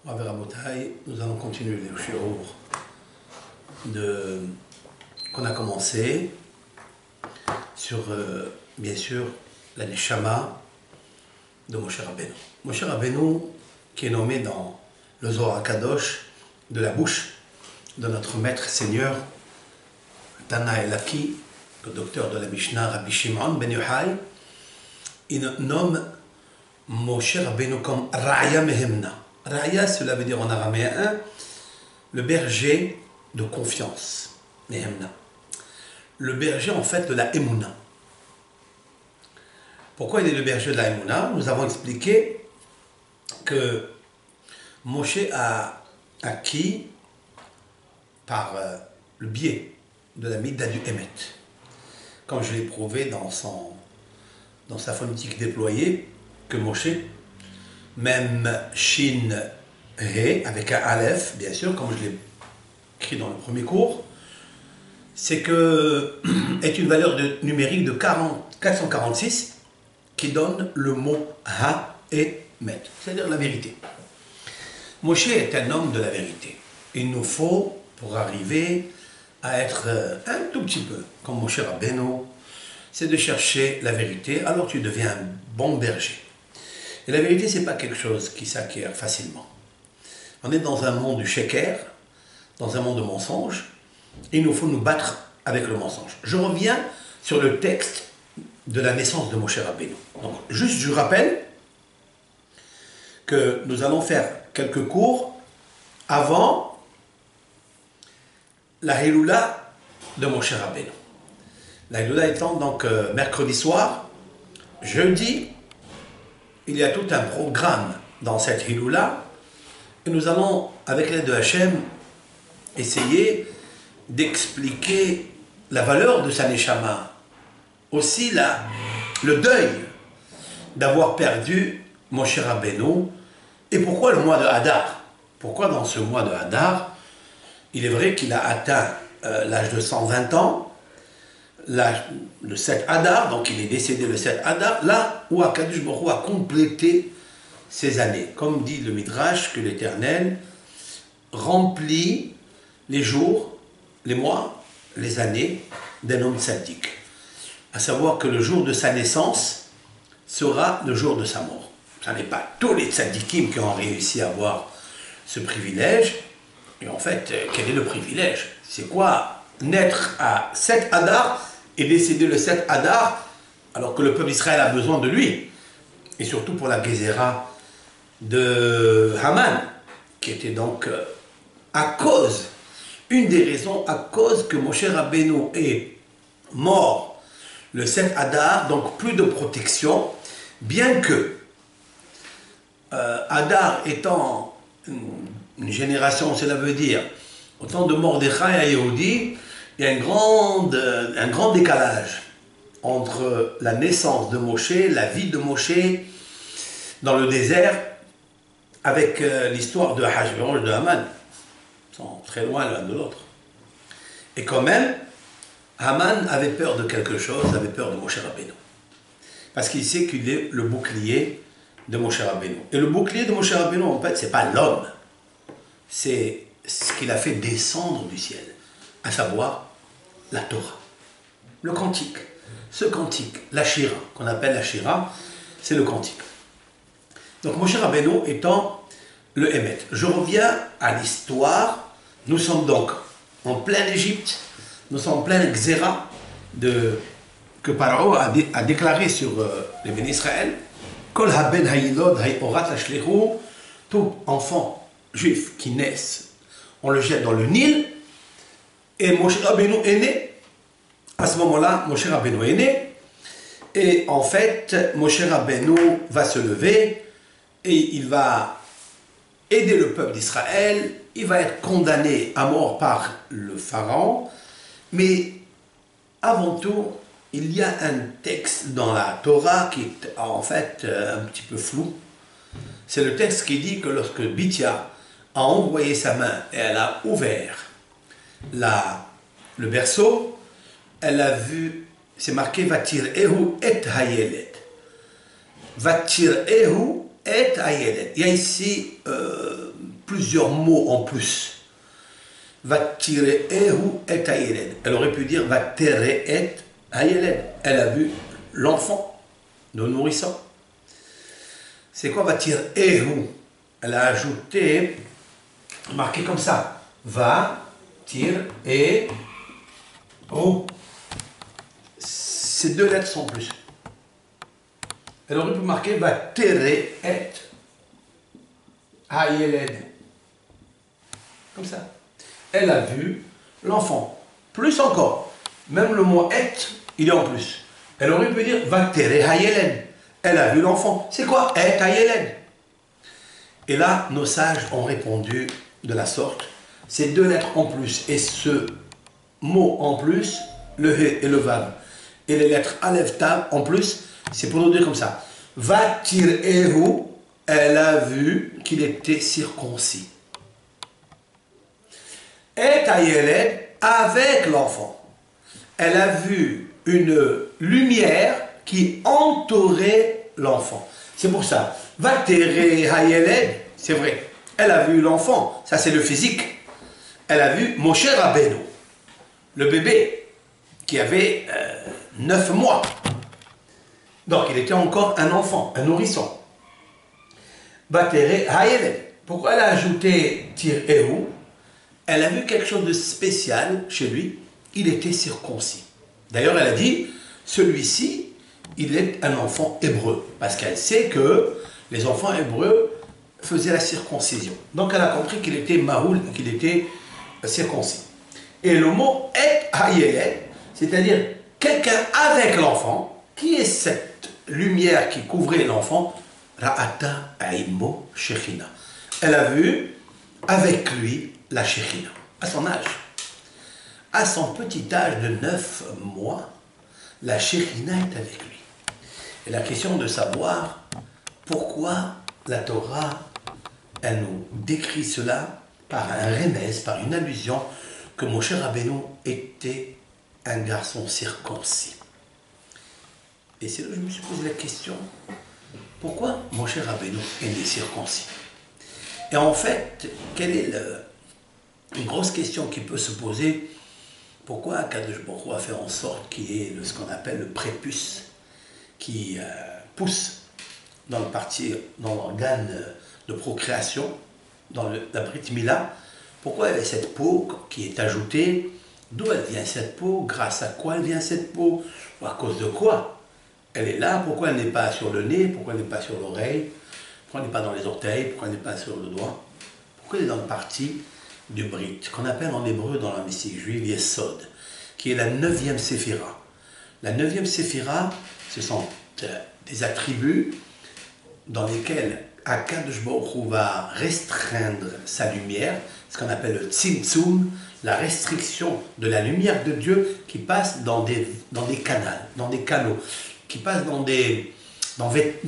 Nous allons continuer les shiur qu'on a commencé sur, bien sûr, la neshama de Moshe Rabbeinu. Moshe Rabbeinu, qui est nommé dans le Zohar HaKadosh de la bouche de notre maître seigneur Tana Elaki, le docteur de la Mishnah Rabbi Shimon Ben Yochai, il nomme Moshe Rabbeinu comme Ra'ya Mehemna. Ra'ya, cela veut dire en araméen le berger de confiance, Mehemna. Le berger en fait de la Emouna. Pourquoi il est le berger de la Emouna? Nous avons expliqué que Moshe a acquis par le biais de la Mida du Emet, comme je l'ai prouvé dans sa phonétique déployée, que Moshe, même Shin He, avec un Aleph, bien sûr, comme je l'ai écrit dans le premier cours, c'est une valeur numérique de 446 qui donne le mot Ha et Met, c'est-à-dire la vérité. Moshe est un homme de la vérité. Il nous faut, pour arriver à être un tout petit peu comme Moshe Rabbeinu, c'est de chercher la vérité, alors tu deviens un bon berger. Et la vérité, ce n'est pas quelque chose qui s'acquiert facilement. On est dans un monde du sheker, dans un monde de mensonges, et il nous faut nous battre avec le mensonge. Je reviens sur le texte de la naissance de Moshe Rabbeinu. Donc, juste, je rappelle que nous allons faire quelques cours avant la Hiloula de Moshe Rabbeinu. La Hiloula étant donc mercredi soir, jeudi, il y a tout un programme dans cette Hiloula, et nous allons, avec l'aide de Hachem, essayer d'expliquer la valeur de sa neshama, aussi le deuil d'avoir perdu Moshe Rabbeinu, et pourquoi le mois de Hadar? Pourquoi dans ce mois de Hadar, il est vrai qu'il a atteint l'âge de 120 ans, le 7 Hadar, donc il est décédé le 7 Hadar, là où Akadosh Baruch Hu a complété ses années. Comme dit le Midrash, que l'Éternel remplit les jours, les mois, les années d'un homme tzaddik. À savoir que le jour de sa naissance sera le jour de sa mort. Ce n'est pas tous les tzaddikim qui ont réussi à avoir ce privilège. Et en fait, quel est le privilège? C'est quoi naître à 7 Hadar et décéder le 7 Hadar, alors que le peuple d'Israël a besoin de lui? Et surtout pour la Gézéra de Haman, qui était donc une des raisons à cause que Moshe Rabbeinu est mort le 7 Hadar, donc plus de protection, bien que Hadar étant une génération, cela veut dire, au temps de Mordechai et Yehudi, il y a un grand décalage entre la naissance de Moshe, la vie de Moshe dans le désert, avec l'histoire de Hachvérosh de Haman. Ils sont très loin l'un de l'autre. Et quand même, Haman avait peur de quelque chose, avait peur de Moshe Rabbeinu. Parce qu'il sait qu'il est le bouclier de Moshe Rabbeinu. Et le bouclier de Moshe Rabbeinu, en fait, ce n'est pas l'homme. C'est ce qu'il a fait descendre du ciel. À savoir, la Torah. Le cantique. Ce cantique, la Shira, qu'on appelle la Shira, c'est le cantique. Donc Moshe Rabbeinu étant le Emet. Je reviens à l'histoire. Nous sommes donc en pleine Égypte. Nous sommes en pleine Xéra que Paro a déclaré sur les bénis Israël. Kol haben hayilod hayorat lashlechu, tout enfant juif qui naissent, on le jette dans le Nil. Et Moshe Rabbeinu est né. À ce moment-là, Moshe Rabbeinu est né. Et en fait, Moshe Rabbeinu va se lever et il va aider le peuple d'Israël. Il va être condamné à mort par le pharaon. Mais avant tout, il y a un texte dans la Torah qui est en fait un petit peu flou. C'est le texte qui dit que lorsque Bithia a envoyé sa main et elle a ouvert le berceau, elle a vu, c'est marqué Vatir Ehu et Hayelet. Vatir Ehu et Hayelet. Il y a ici plusieurs mots en plus. Vatirehu et hayeled. Elle aurait pu dire Vatere et hayeled. Elle a vu l'enfant, le nourrissant. C'est quoi Vatirehu? Elle a ajouté, marqué comme ça. Va, tire et oh. Ces deux lettres sont plus. Elle aurait pu marquer Vatere et hayeled. Comme ça. Elle a vu l'enfant. Plus encore. Même le mot et, il est en plus. Elle aurait pu dire Vatere hayeled. Elle a vu l'enfant. C'est quoi et hayeled? Et là, nos sages ont répondu de la sorte. Ces deux lettres en plus et ce mot en plus, le he et le vav, et les lettres aleph tav en plus, c'est pour nous dire comme ça. Vatirehu, elle a vu qu'il était circoncis. Et hayeled, avec l'enfant, elle a vu une lumière qui entourait l'enfant. C'est pour ça. Vatere hayeled, c'est vrai. Elle a vu l'enfant, ça c'est le physique. Elle a vu Moshe Rabbeinu, le bébé, qui avait 9 mois. Donc il était encore un enfant, un nourrisson. Vatere hayeled. Pourquoi elle a ajouté Tirehu? Elle a vu quelque chose de spécial chez lui. Il était circoncis. D'ailleurs, elle a dit, celui-ci, il est un enfant hébreu. Parce qu'elle sait que les enfants hébreux faisaient la circoncision. Donc elle a compris qu'il était mahoul, qu'il était circoncis. Et le mot et hayeled, c'est-à-dire quelqu'un avec l'enfant, qui est cette lumière qui couvrait l'enfant, Ra'ata aimo shechina. Elle a vu avec lui la shechina, à son âge. À son petit âge de 9 mois, la shechina est avec lui. Et la question de savoir pourquoi la Torah, elle nous décrit cela par un remèze, par une allusion, que Moshe Rabbeinu était un garçon circoncis. Et c'est là que je me suis posé la question, pourquoi Moshe Rabbeinu est né circoncis? Et en fait, quelle est une grosse question qui peut se poser, pourquoi Akadosh Baruch Hu a fait en sorte qu'il y ait ce qu'on appelle le prépuce qui pousse dans l'organe de procréation, dans la Brit Mila? Pourquoi il y a cette peau qui est ajoutée? D'où elle vient cette peau? Grâce à quoi elle vient cette peau? Ou à cause de quoi elle est là? Pourquoi elle n'est pas sur le nez? Pourquoi elle n'est pas sur l'oreille? Pourquoi elle n'est pas dans les orteils? Pourquoi elle n'est pas sur le doigt? Pourquoi elle est dans une partie du Brit, qu'on appelle en hébreu dans la mystique juive Yesod, qui est la 9e séphira. La 9e séphira, ce sont des attributs dans lesquels Akadosh Baruch Hu va restreindre sa lumière, ce qu'on appelle le tzimtzum, la restriction de la lumière de Dieu qui passe dans des canals, dans des canaux, qui passe dans des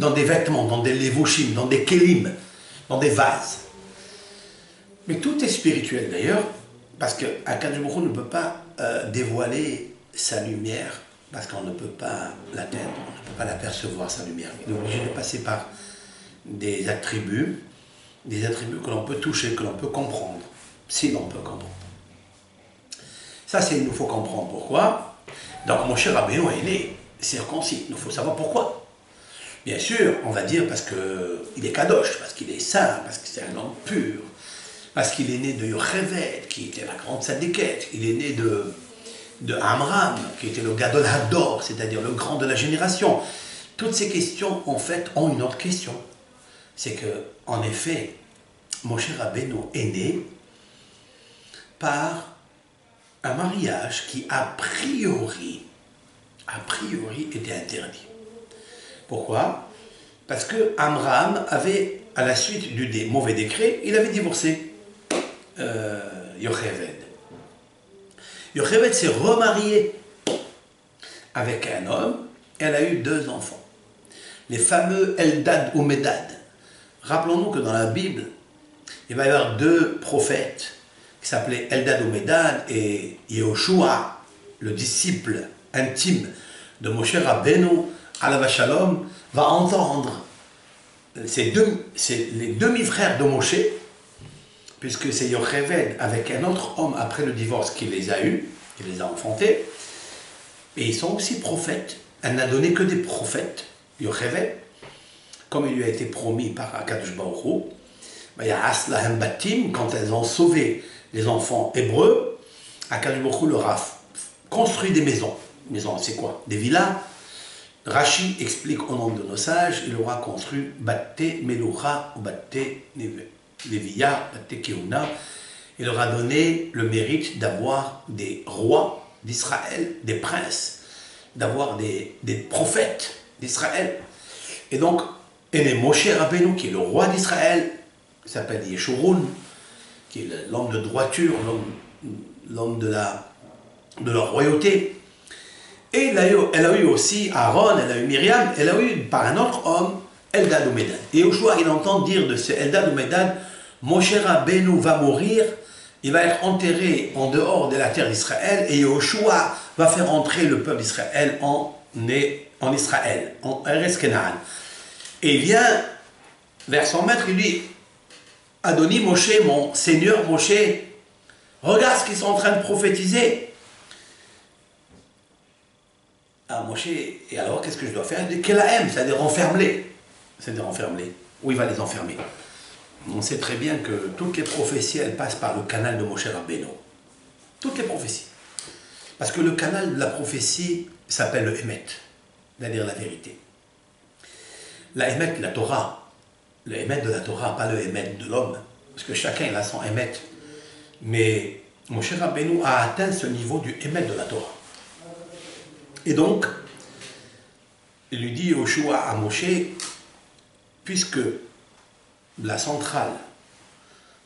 vêtements, dans des levushim, dans des kelim, dans des vases. Mais tout est spirituel d'ailleurs, parce que Akadosh Baruch Hu ne peut pas dévoiler sa lumière, parce qu'on ne peut pas l'atteindre, on ne peut pas l'apercevoir sa lumière. Il est obligé de passer par des attributs que l'on peut toucher, que l'on peut comprendre, si l'on peut comprendre. Ça, il nous faut comprendre pourquoi. Donc, Moshe Rabbeinu est né circoncis. Il faut savoir pourquoi. Bien sûr, on va dire parce qu'il est kadosh, parce qu'il est saint, parce que c'est un homme pur, parce qu'il est né de Yocheved, qui était la grande Tzaddiket. Il est né de Amram, qui était le Gadol Hador, c'est-à-dire le grand de la génération. Toutes ces questions, en fait, ont une autre question. C'est que, en effet, Moshe Rabbeinu est né par un mariage qui, a priori, était interdit. Pourquoi? Parce que Amram avait, à la suite du mauvais décret, il avait divorcé Yocheved. Yocheved s'est remariée avec un homme, et elle a eu 2 enfants. Les fameux Eldad ou Medad. Rappelons-nous que dans la Bible, il va y avoir 2 prophètes qui s'appelaient Eldad ou Medad, et Yehoshua, le disciple intime de Moshe Rabbeinu, alav shalom, va entendre les demi-frères de Moshe puisque c'est Yocheved avec un autre homme après le divorce qui les a eus, qui les a enfantés, et ils sont aussi prophètes. Elle n'a donné que des prophètes, Yocheved, comme il lui a été promis par Akadosh Baruch Hu. Il y a Aslahem Batim, quand elles ont sauvé les enfants hébreux, Akadosh Baruch Hu leur a construit des maisons. Maisons, c'est quoi? Des villas. Rashi explique au nom de nos sages, il aura construit Batte Melucha ou Batte Leviya, Batte Keuna. Il leur a donné le mérite d'avoir des rois d'Israël, des princes, d'avoir des prophètes d'Israël. Et donc, Moshe Rabbeinu, qui est le roi d'Israël, qui s'appelle Yeshurun, qui est l'homme de droiture, l'homme de leur royauté. Et elle a eu aussi Aaron, elle a eu Myriam, elle a eu par un autre homme, Eldad ou Medad. Et Yoshua, il entend dire de ce Eldad ou Medad, Moshe Rabbeinu va mourir, il va être enterré en dehors de la terre d'Israël, et Yoshua va faire entrer le peuple d'Israël en Israël, en Eretz Kenaan. Et il vient vers son maître, il dit, Adoni Moshe, mon Seigneur Moshe, regarde ce qu'ils sont en train de prophétiser. Ah, Moshe, et alors qu'est-ce que je dois faire? Il dit Kelahem, c'est-à-dire enferme-les. C'est-à-dire enferme-les. Où il va les enfermer? On sait très bien que toutes les prophéties, elles passent par le canal de Moshe Rabbeinu. Toutes les prophéties. Parce que le canal de la prophétie s'appelle le Emet, c'est-à-dire la vérité. La Emet, la Torah, le Emet de la Torah, pas le Emet de l'homme, parce que chacun il a son Emet. Mais Moshe Rabbeinu a atteint ce niveau du Emet de la Torah. Et donc, il lui dit Yoshua à Moshe, puisque la centrale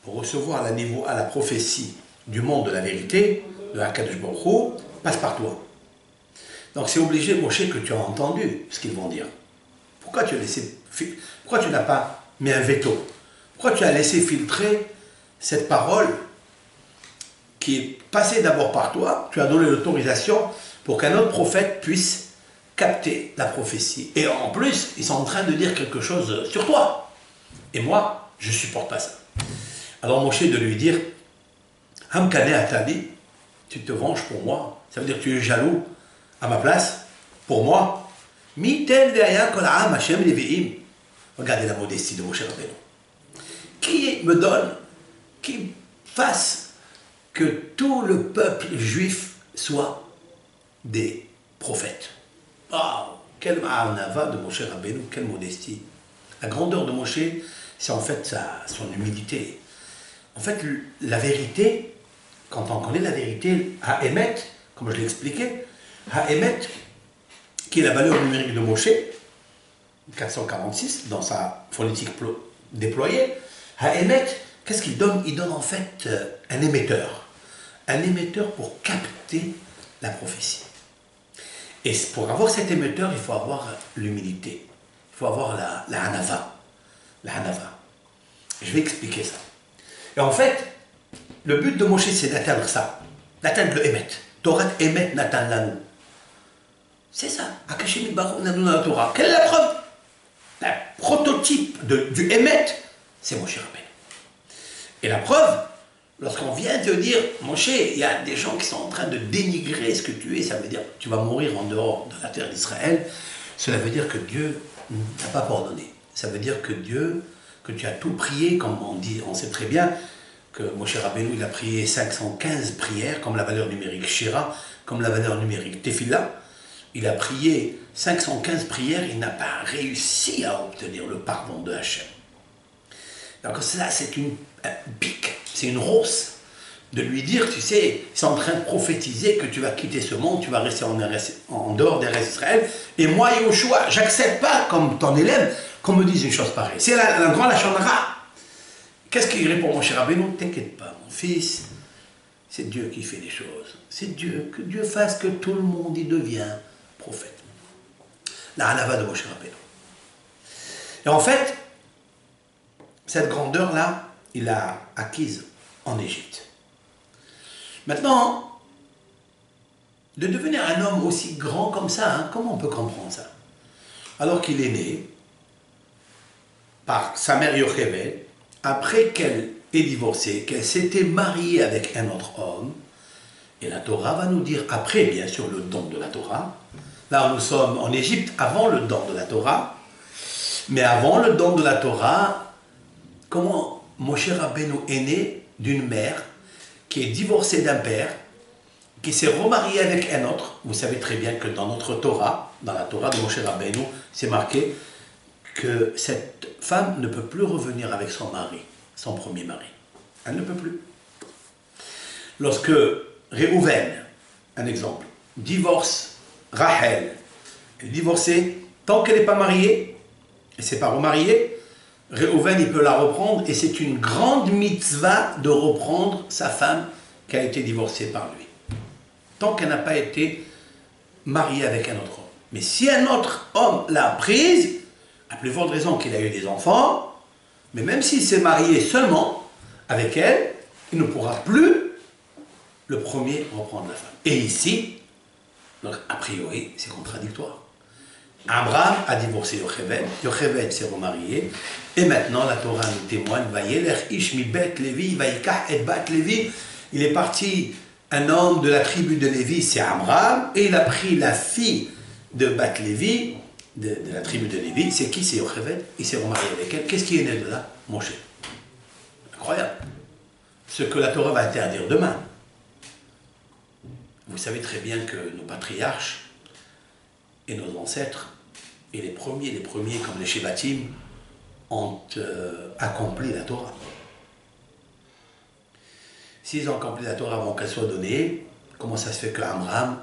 pour recevoir à la prophétie du monde de la vérité, de Akadosh Baruch Hu, passe par toi. Donc c'est obligé, Moshe, que tu as entendu ce qu'ils vont dire. Pourquoi tu n'as pas mis un veto? Pourquoi tu as laissé filtrer cette parole qui est passée d'abord par toi? Tu as donné l'autorisation pour qu'un autre prophète puisse capter la prophétie. Et en plus, ils sont en train de dire quelque chose sur toi. Et moi, je ne supporte pas ça. Alors Moshe de lui dire, Hamkane Atali, tu te venges pour moi. Ça veut dire que tu es jaloux à ma place, pour moi. Regardez la modestie de Moshe Rabbeinu. Qui me donne, qui fasse que tout le peuple juif soit des prophètes. Ah, quelle ma'arnava de Moshe Rabbeinu, quelle modestie. La grandeur de Moshe, c'est en fait son humilité. En fait, la vérité, quand on connaît la vérité, Ha'emet, comme je l'ai expliqué, Ha'emet, qui est la valeur numérique de Moshe, 446, dans sa phonétique déployée, Ha'emet, qu'est-ce qu'il donne? Il donne en fait un émetteur. Un émetteur pour capter la prophétie. Et pour avoir cet émetteur, il faut avoir l'humilité. Il faut avoir la hanava. La hanava. Je vais expliquer ça. Et en fait, le but de Moshe, c'est d'atteindre ça. D'atteindre le Emet. Torah Emet Natan Lanu. C'est ça. Akashim Baruch Nanu dans la Torah. Quelle est la preuve? Le prototype du Emet, c'est Moshe Rabbeinu. Et la preuve, lorsqu'on vient te dire, Moshe, il y a des gens qui sont en train de dénigrer ce que tu es, ça veut dire que tu vas mourir en dehors de la terre d'Israël, cela veut dire que Dieu n'a pas pardonné. Ça veut dire que Dieu, que tu as tout prié, comme on dit, on sait très bien que Moshe Rabbeinu, il a prié 515 prières, comme la valeur numérique Shira, comme la valeur numérique Tefillah. Il a prié 515 prières, il n'a pas réussi à obtenir le pardon de Hachem. Donc cela, c'est une pique, c'est une rousse de lui dire, tu sais, ils sont en train de prophétiser que tu vas quitter ce monde, tu vas rester en dehors des restes d'Israël, et moi, Yoshua, j'accepte pas comme ton élève qu'on me dise une chose pareille. C'est la grande Lachon Hara. Qu'est-ce qu'il répond, mon cher Rabbeinu? T'inquiète pas, mon fils, c'est Dieu qui fait les choses. C'est Dieu, que Dieu fasse que tout le monde y devient prophète. La halava de Moshe Rabbeinu. Et en fait, cette grandeur-là, il l'a acquise en Égypte. Maintenant, de devenir un homme aussi grand comme ça, hein, comment on peut comprendre ça? Alors qu'il est né par sa mère Yocheved, après qu'elle est divorcée, qu'elle s'était mariée avec un autre homme, et la Torah va nous dire, après bien sûr le don de la Torah, là nous sommes en Égypte avant le don de la Torah, mais avant le don de la Torah, comment Moshe Rabbeinu est né d'une mère qui est divorcée d'un père, qui s'est remariée avec un autre. Vous savez très bien que dans notre Torah, dans la Torah de Moshe Rabbeinu, c'est marqué que cette femme ne peut plus revenir avec son mari, son premier mari. Elle ne peut plus. Lorsque Réhouven, un exemple, divorce Rachel, elle est divorcée, tant qu'elle n'est pas mariée, elle ne s'est pas remariée, Réhouven il peut la reprendre et c'est une grande mitzvah de reprendre sa femme qui a été divorcée par lui. Tant qu'elle n'a pas été mariée avec un autre homme. Mais si un autre homme l'a prise, à plus forte raison qu'il a eu des enfants, mais même s'il s'est marié seulement avec elle, il ne pourra plus le premier reprendre la femme. Et ici, donc, a priori, c'est contradictoire. Abraham a divorcé Yocheved, Yocheved s'est remarié, et maintenant la Torah nous témoigne, Vayelech ish mi bet Lévi, Vayikach et bat Lévi, il est parti, un homme de la tribu de Lévi, c'est Abraham, et il a pris la fille de Bat Lévi, de la tribu de Lévi, c'est qui? C'est Yocheved, il s'est remarié avec elle. Qu'est-ce qui est né de là? Moshe. Incroyable. Ce que la Torah va interdire demain. Vous savez très bien que nos patriarches et nos ancêtres, et les premiers comme les Shevatim, ont accompli la Torah. S'ils ont accompli la Torah avant qu'elle soit donnée, comment ça se fait qu'Abraham,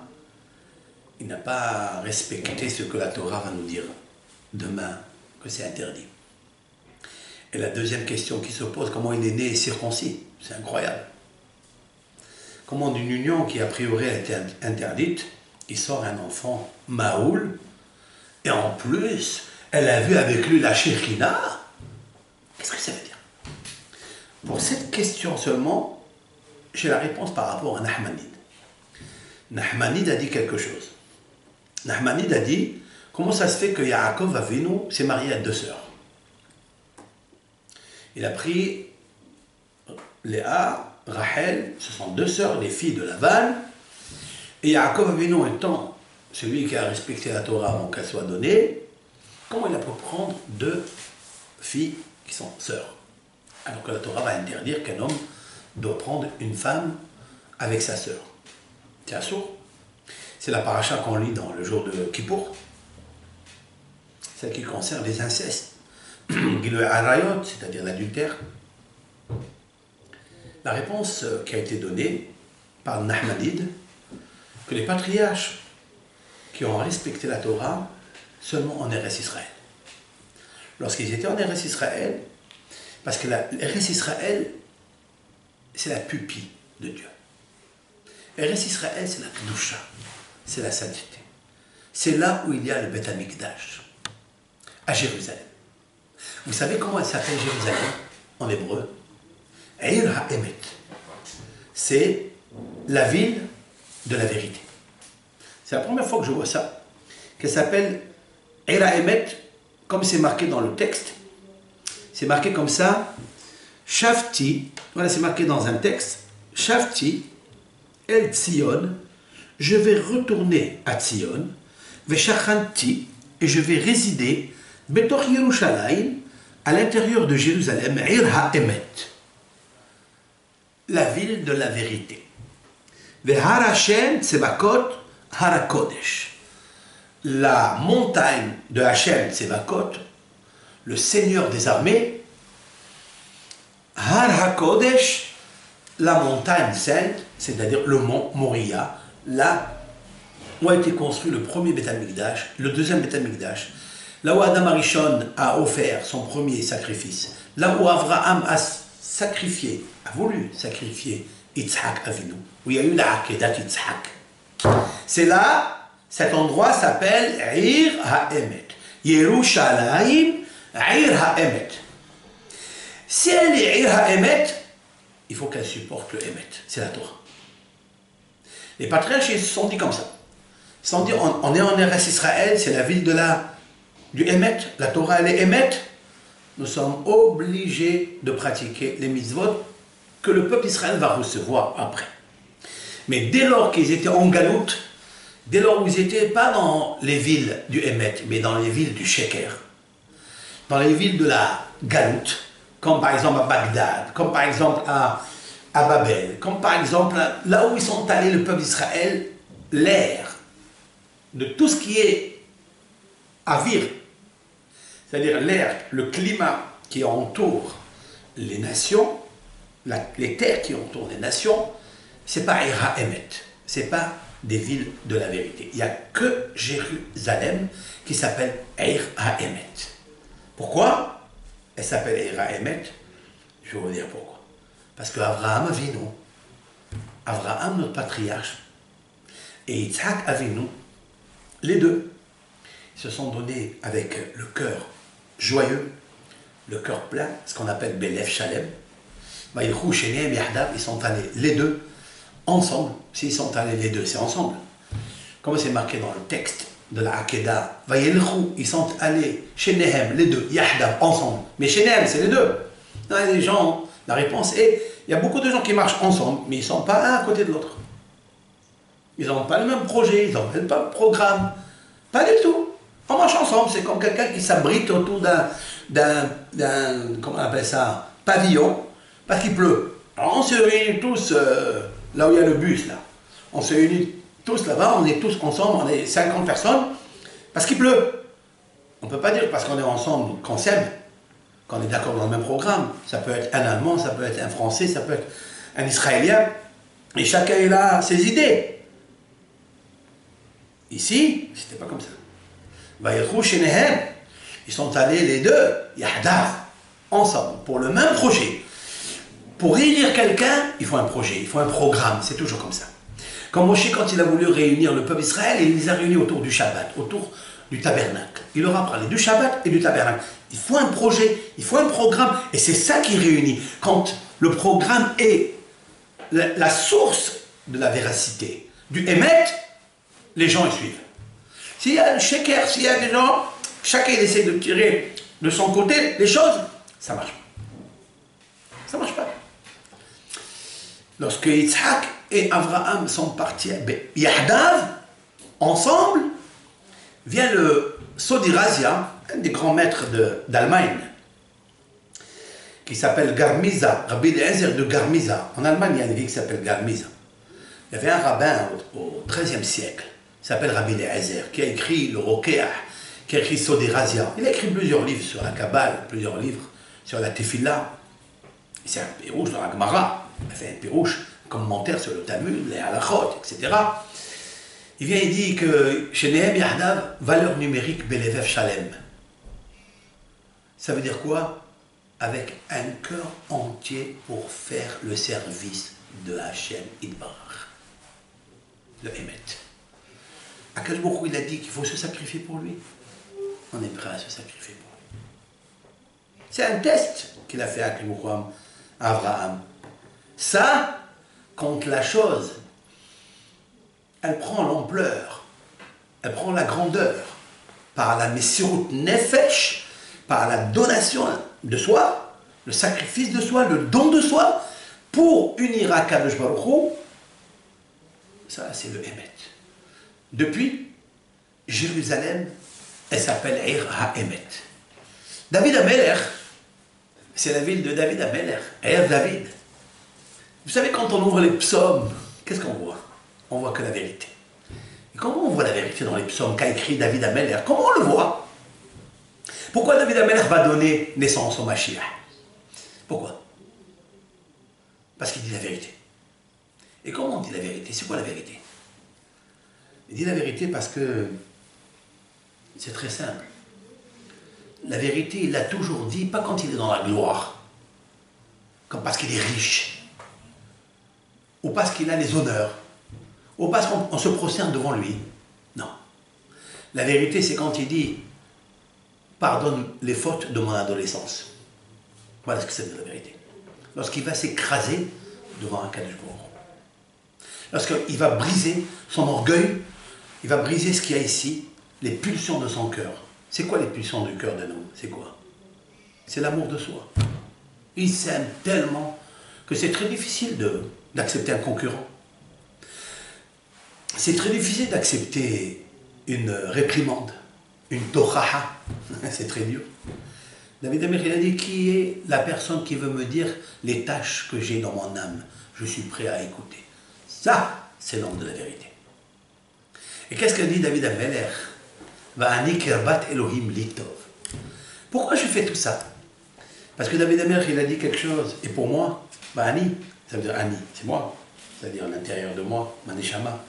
il n'a pas respecté ce que la Torah va nous dire demain, que c'est interdit? Et la deuxième question qui se pose, comment il est né et circoncis? C'est incroyable. Comment d'une union qui a priori a été interdite, il sort un enfant Maoul, et en plus, elle a vu avec lui la Shekhinah. Qu'est-ce que ça veut dire? Pour cette question seulement, j'ai la réponse par rapport à Nahmanide. Nahmanide a dit quelque chose. Nahmanide a dit, comment ça se fait que Yaakov Avinu s'est marié à deux sœurs? Il a pris Léa, Rachel, ce sont deux sœurs, les filles de Lavan, et Yaakov Avinu étant celui qui a respecté la Torah avant qu'elle soit donnée, comment il a pu prendre deux filles qui sont sœurs? Alors que la Torah va interdire qu'un homme doit prendre une femme avec sa sœur. C'est assourd. C'est la paracha qu'on lit dans le jour de Kippour, celle qui concerne les incestes, Giloui Arayot, c'est-à-dire l'adultère. La réponse qui a été donnée par Nahmanide, que les patriarches qui ont respecté la Torah seulement en Eretz Israël. Lorsqu'ils étaient en Eretz Israël, parce que l'Eretz Israël, c'est la pupille de Dieu. Eretz Israël, c'est la Kedusha, c'est la sainteté. C'est là où il y a le Beth Amikdash, à Jérusalem. Vous savez comment elle s'appelle Jérusalem en hébreu? Eir HaEmet. C'est la ville de la vérité. C'est la première fois que je vois ça, qu'elle s'appelle Eir HaEmet, comme c'est marqué dans le texte. C'est marqué comme ça, Shavti, voilà, c'est marqué dans un texte, Shavti, El Tzion, je vais retourner à Tzion, Veshachanti, et je vais résider, Betor Yerushalayim, à l'intérieur de Jérusalem, Ir HaEmet, la ville de la vérité. Vehar Hashem Tsebakot Harakodesh, la montagne de Hashem Tsebakot, le Seigneur des armées, Har HaKodesh, la montagne sainte, c'est-à-dire le mont Moria, là où a été construit le premier Beth Amikdash, le deuxième Beth Amikdash, là où Adam Arishon a offert son premier sacrifice, là où Abraham a sacrifié, a voulu sacrifier Yitzhak Avinu, où il y a eu la Akedat Yitzhak. C'est là, cet endroit s'appelle Ir HaEmet. Yerushalayim, Ir HaEmet. Si elle est Ir HaEmet, il faut qu'elle supporte le Emet, c'est la Torah. Les patriarches ils se sont dit comme ça. Ils se sont dit, on est en Eretz Israël, c'est la ville du Emet, la Torah elle est Emet. nous sommes obligés de pratiquer les mitzvot que le peuple d'Israël va recevoir après. Mais dès lors qu'ils étaient en galoute, dès lors où ils n'étaient pas dans les villes du Hémet, mais dans les villes du Sheker, dans les villes de la galoute, comme par exemple à Bagdad, comme par exemple à Babel, comme par exemple là où ils sont allés, le peuple d'Israël, l'air de tout ce qui est avir, c'est-à-dire l'air, le climat qui entoure les nations, les terres qui entourent les nations, c'est pas Eir HaEmet, c'est pas des villes de la vérité. Il n'y a que Jérusalem qui s'appelle Eir HaEmet. Pourquoi elle s'appelle Eir HaEmet? Je vais vous dire pourquoi. Parce qu'Abraham Avinu, Abraham notre patriarche, et Yitzhak Avinu, les deux, se sont donnés avec le cœur joyeux, le cœur plein, ce qu'on appelle Belev Shalem. Ils sont allés les deux ensemble. S'ils sont allés les deux, c'est ensemble. Comme c'est marqué dans le texte de la Hakeda, ils sont allés chez Nehem, les deux, Yahdav, ensemble. Mais chez Nehem, c'est les deux. Non, les gens, la réponse est, il y a beaucoup de gens qui marchent ensemble, mais ils ne sont pas un à côté de l'autre. Ils n'ont pas le même projet, ils n'ont pas le même programme. Pas du tout. On marche ensemble, c'est comme quelqu'un qui s'abrite autour d'un, comment on appelle ça, pavillon, parce qu'il pleut. Alors on se réunit tous là où il y a le bus, là. On se réunit tous là-bas, on est tous ensemble, on est 50 personnes, parce qu'il pleut. On ne peut pas dire parce qu'on est ensemble qu'on s'aime, qu'on est d'accord dans le même programme. Ça peut être un Allemand, ça peut être un Français, ça peut être un Israélien, et chacun il a ses idées. Ici, c'était pas comme ça. Ils sont allés les deux, Yahdav, ensemble, pour le même projet. Pour réunir quelqu'un, il faut un projet, il faut un programme, c'est toujours comme ça. Comme Moshe, quand il a voulu réunir le peuple d'Israël, il les a réunis autour du Shabbat, autour du tabernacle. Il leur a parlé du Shabbat et du tabernacle. Il faut un projet, il faut un programme, et c'est ça qui réunit. Quand le programme est la source de la véracité, du Hémet, les gens y suivent. S'il y a un sheker, s'il y a des gens, chacun essaie de tirer de son côté les choses, ça marche pas. Ça marche pas. Lorsque Yitzhak et Abraham sont partis à Yahdav, ensemble, vient le Sodi Razia, un des grands maîtres d'Allemagne, qui s'appelle Garmiza, Rabbi Eliezer de Garmiza. En Allemagne, il y a une ville qui s'appelle Garmiza. Il y avait un rabbin au XIIIe siècle, qui s'appelle Rabbi Eliezer, qui a écrit le Rokeah, qui a écrit Sodi Razia. Il a écrit plusieurs livres sur la Kabbale, plusieurs livres sur la Tefillah. C'est un pirouche dans la Gemara. Il a fait un pirouche, un commentaire sur le Talmud, les halachot, etc. Il vient et dit que chez Nehem Yahdav, valeur numérique Belevev Shalem. Ça veut dire quoi? Avec un cœur entier pour faire le service de Hachem Idbarach. Le Hémet. Akadosh Baruch Hu, il a dit qu'il faut se sacrifier pour lui. On est prêt à se sacrifier pour lui. C'est un test qu'il a fait à Abraham. Ça, quand la chose, elle prend l'ampleur, elle prend la grandeur, par la Messirut Nefesh, par la donation de soi, le sacrifice de soi, le don de soi, pour unir Akadosh Baruch Hu, ça c'est le Hémet. Depuis, Jérusalem, elle s'appelle Eir HaEmet. David HaMelech, c'est la ville de David HaMelech, Eir David. Vous savez, quand on ouvre les psaumes, qu'est-ce qu'on voit? On voit que la vérité. Et comment on voit la vérité dans les psaumes qu'a écrit David HaMelech? Comment on le voit? Pourquoi David HaMelech va donner naissance au Mashiach? Pourquoi? Parce qu'il dit la vérité. Et comment on dit la vérité? C'est quoi la vérité? Il dit la vérité parce que c'est très simple. La vérité, il l'a toujours dit, pas quand il est dans la gloire, comme parce qu'il est riche, ou parce qu'il a les honneurs, ou parce qu'on se prosterne devant lui. Non. La vérité, c'est quand il dit « Pardonne les fautes de mon adolescence ». Voilà ce que c'est de la vérité. Lorsqu'il va s'écraser devant un Kadosh Baruch Hu. Lorsqu'il va briser son orgueil, il va briser ce qu'il y a ici, les pulsions de son cœur. C'est quoi les pulsions du cœur d'un homme? C'est quoi? c'est l'amour de soi. Il s'aime tellement que c'est très difficile d'accepter un concurrent. C'est très difficile d'accepter une réprimande, une toraha. C'est très dur. David Amer, il a dit, qui est la personne qui veut me dire les tâches que j'ai dans mon âme? Je suis prêt à écouter. Ça, c'est l'homme de la vérité. Et qu'est-ce que dit David Ameler? Va'ani kirbat Elohim litov. Pourquoi je fais tout ça? Parce que David Amer, il a dit quelque chose. Et pour moi, Va'ani, ça veut dire Ani, c'est moi. C'est-à-dire à l'intérieur de moi, ma neshama.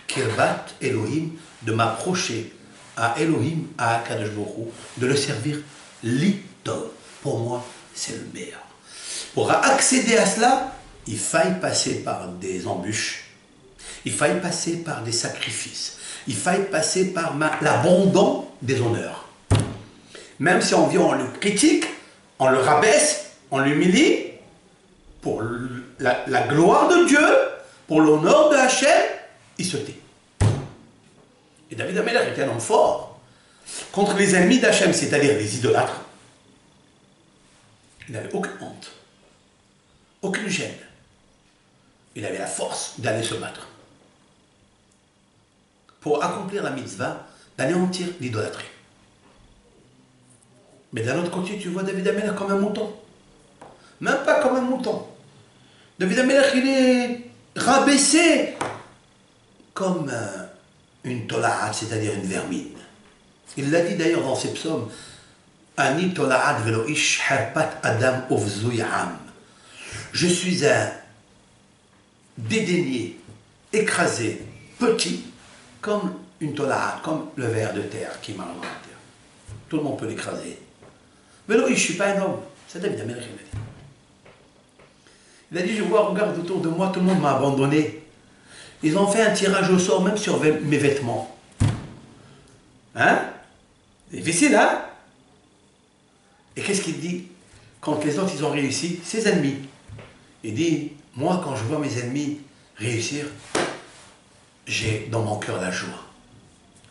Kirbat Elohim, de m'approcher à Elohim, à Akadosh Baruch Hu, de le servir litov. Pour moi, c'est le meilleur. Pour accéder à cela, il faille passer par des embûches, il faille passer par des sacrifices, il faille passer par l'abandon des honneurs. Même si on vient, on le critique, on le rabaisse, on l'humilie, pour la gloire de Dieu, pour l'honneur de Hachem, il se tait. Et David Amelech était un homme fort. Contre les ennemis d'Hachem, c'est-à-dire les idolâtres, il n'avait aucune honte, aucune gêne. Il avait la force d'aller se battre pour accomplir la mitzvah d'anéantir l'idolâtrie. Mais d'un autre côté, tu vois David Amelech comme un mouton. Même pas comme un mouton. David Amelech, il est rabaissé comme une tola'at, c'est-à-dire une vermine. Il l'a dit d'ailleurs dans ses psaumes, Ani tola'at velo ish herpat adam ovzuyam. Je suis un dédaigné, écrasé, petit, comme une tola'at, comme le ver de terre qui marche dans la terre. Tout le monde peut l'écraser. Mais non, je ne suis pas un homme. C'est David Amelech qui l'a dit. Il a dit, je vois, regarde autour de moi, tout le monde m'a abandonné. Ils ont fait un tirage au sort, même sur mes vêtements. Hein? C'est difficile, hein? Et qu'est-ce qu'il dit? Quand les autres, ils ont réussi, ses ennemis. Il dit, moi, quand je vois mes ennemis réussir, j'ai dans mon cœur la joie.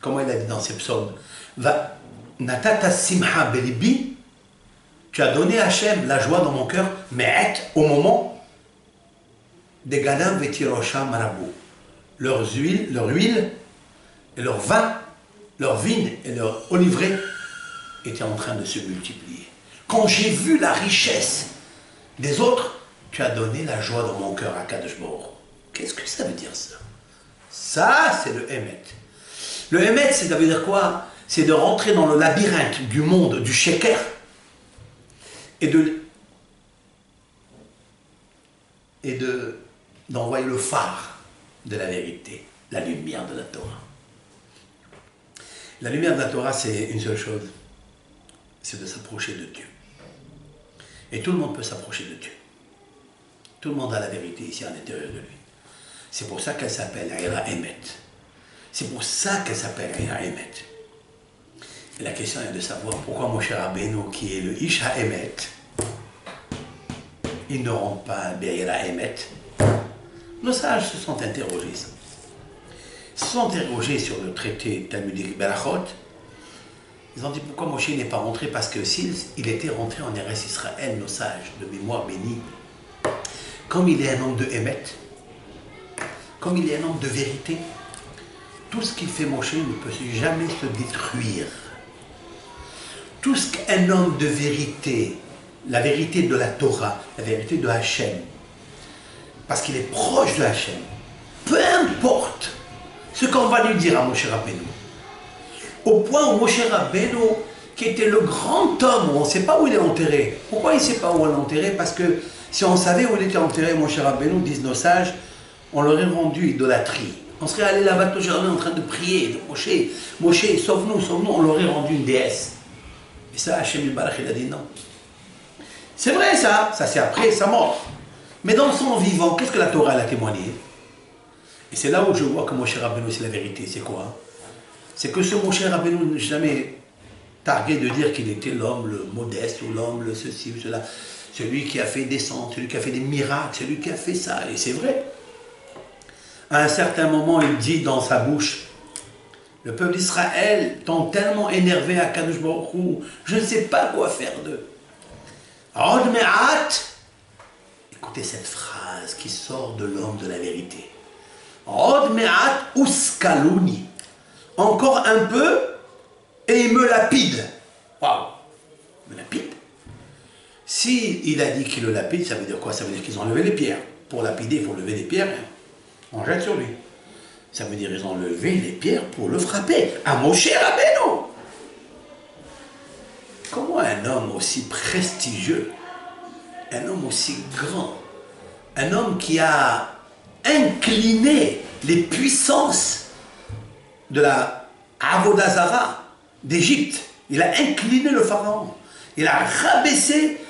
Comment il a dit dans ses psaumes? Va natata simha belibi, tu as donné à Hachem la joie dans mon cœur, mais au moment des galam vetirosha marabou. Leur huile et leur vin, leur vigne et leur olivier étaient en train de se multiplier. Quand j'ai vu la richesse des autres, tu as donné la joie dans mon cœur à Kadosh Baruch Hu. Qu'est-ce que ça veut dire ça? Ça, c'est le Emet. Le Emet, ça veut dire quoi? C'est de rentrer dans le labyrinthe du monde, du Sheker, et d'envoyer le phare de la vérité, la lumière de la Torah. La lumière de la Torah, c'est une seule chose, c'est de s'approcher de Dieu. Et tout le monde peut s'approcher de Dieu. Tout le monde a la vérité ici à l'intérieur de lui. C'est pour ça qu'elle s'appelle Ira Emet. C'est pour ça qu'elle s'appelle Ira Emet. Et la question est de savoir pourquoi Moshe Rabbeinu, qui est le Isha Emet, il ne rentre pas à Be'ira Emet. Nos sages se sont interrogés. Ils se sont interrogés sur le traité talmudique Berachot. Ils ont dit pourquoi Moshe n'est pas rentré, parce que s'il était rentré en Eretz Israël, nos sages de mémoire bénie, comme il est un homme de Emet, comme il est un homme de vérité, tout ce qu'il fait Moshe ne peut jamais se détruire. Tout ce qu'un homme de vérité, la vérité de la Torah, la vérité de Hachem, parce qu'il est proche de Hachem, peu importe ce qu'on va lui dire à Moshe Rabbeinu, au point où Moshe Rabbeinu, qui était le grand homme, où on ne sait pas où il est enterré. Pourquoi il ne sait pas où il est enterré? Parce que si on savait où il était enterré, Moshe Rabbeinu, disent nos sages, on l'aurait rendu idolâtrie. On serait allé là-bas tout le jour en train de prier, de Moshe, sauve-nous, sauve-nous, on l'aurait rendu une déesse. Et ça, Hachem Ybarach, il a dit non. C'est vrai ça c'est après sa mort. Mais dans son vivant, qu'est-ce que la Torah a témoigné? Et c'est là où je vois que Moshe Rabbeinu, c'est la vérité. C'est quoi? C'est que ce Moshe Rabbeinu n'est jamais targué de dire qu'il était l'homme le modeste, ou l'homme le ceci ou cela. Celui qui a fait des descendre, celui qui a fait des miracles, celui qui a fait ça. Et c'est vrai. À un certain moment, il dit dans sa bouche, le peuple d'Israël t'ont tellement énervé à Kadosh Baruch Hu, je ne sais pas quoi faire d'eux. Od me'at. Écoutez cette phrase qui sort de l'homme de la vérité. Od me'at uskaluni. Encore un peu et il me lapide. Waouh! Me lapide? Si il a dit qu'il le lapide, ça veut dire quoi? Ça veut dire qu'ils ont levé les pierres. Pour lapider, il faut lever les pierres. On jette sur lui. Ça veut dire qu'ils ont levé les pierres pour le frapper. À Moshe Rabbeinu. Comment un homme aussi prestigieux, un homme aussi grand, un homme qui a incliné les puissances de la Avodah Zara d'Égypte, il a incliné le pharaon, il a rabaissé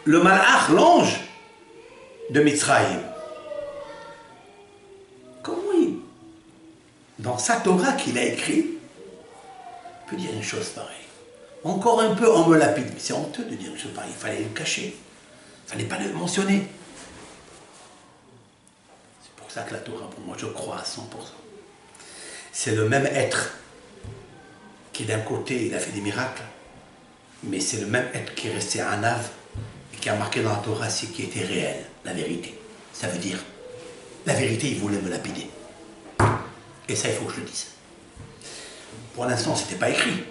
le malach, l'ange de Mitzrayim. Comment il, dans sa Torah qu'il a écrit, peut dire une chose pareille? Encore un peu, on me lapide, mais c'est honteux de dire une chose pareille, il fallait le cacher, il ne fallait pas le mentionner. C'est pour ça que la Torah, pour moi, je crois à 100%. C'est le même être qui d'un côté, il a fait des miracles, mais c'est le même être qui est resté à Anav et qui a marqué dans la Torah ce qui était réel, la vérité. Ça veut dire, la vérité, il voulait me lapider. Et ça, il faut que je le dise. Pour l'instant, ce n'était pas écrit.